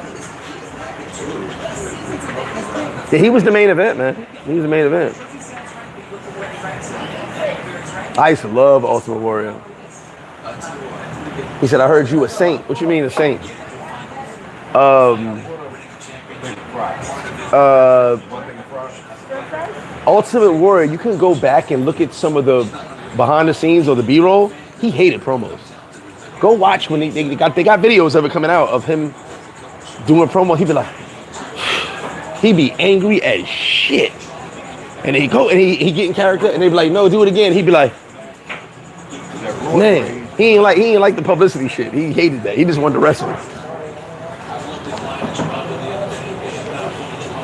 Yeah, he was the main event, man. He was the main event. I used to love Ultimate Warrior. He said, I heard you a saint. What you mean a saint? Ultimate Warrior, you can go back and look at some of the behind the scenes or the B-roll. He hated promos. Go watch when they got videos of it coming out of him doing promo. He'd be like, he'd be angry as shit. And he go and he get in character and they'd be like, no, do it again. He'd be like, man, he ain't like the publicity shit. He hated that. He just wanted to wrestle.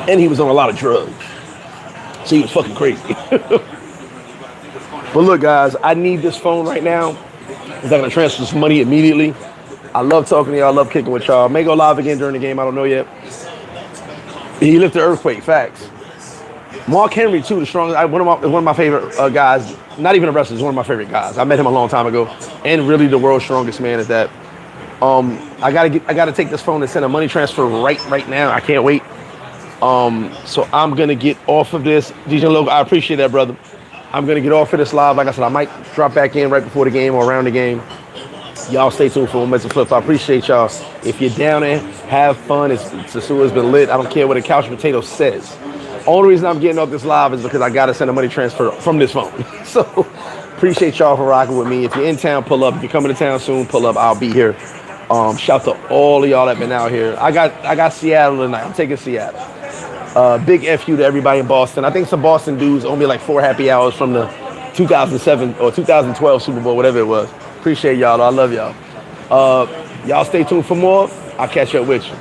And he was on a lot of drugs. So he was fucking crazy. But look, guys, I need this phone right now. I'm gonna transfer some money immediately. I love talking to y'all. I love kicking with y'all. May go live again during the game. I don't know yet. He lifted earthquake. Facts. Mark Henry too, the strongest. One of my favorite guys. Not even a wrestler. He's one of my favorite guys. I met him a long time ago, and really the world's strongest man at that. I gotta take this phone and send a money transfer right now. I can't wait. So I'm gonna get off of this. DJ Logo, I appreciate that, brother. I'm gonna get off of this live. Like I said, I might drop back in right before the game or around the game. Y'all stay tuned for MrFlipFlop. I appreciate y'all. If you're down there, have fun. Sosua's been lit. I don't care what a couch potato says. Only reason I'm getting off this live is because I gotta send a money transfer from this phone. So appreciate y'all for rocking with me. If you're in town, pull up. If you're coming to town soon, pull up. I'll be here. Shout to all of y'all that been out here. I got Seattle tonight. I'm taking Seattle. Big F you to everybody in Boston. I think some Boston dudes owe me like 4 happy hours from the 2007 or 2012 Super Bowl, whatever it was. Appreciate y'all. I love y'all. Y'all stay tuned for more. I'll catch up with you.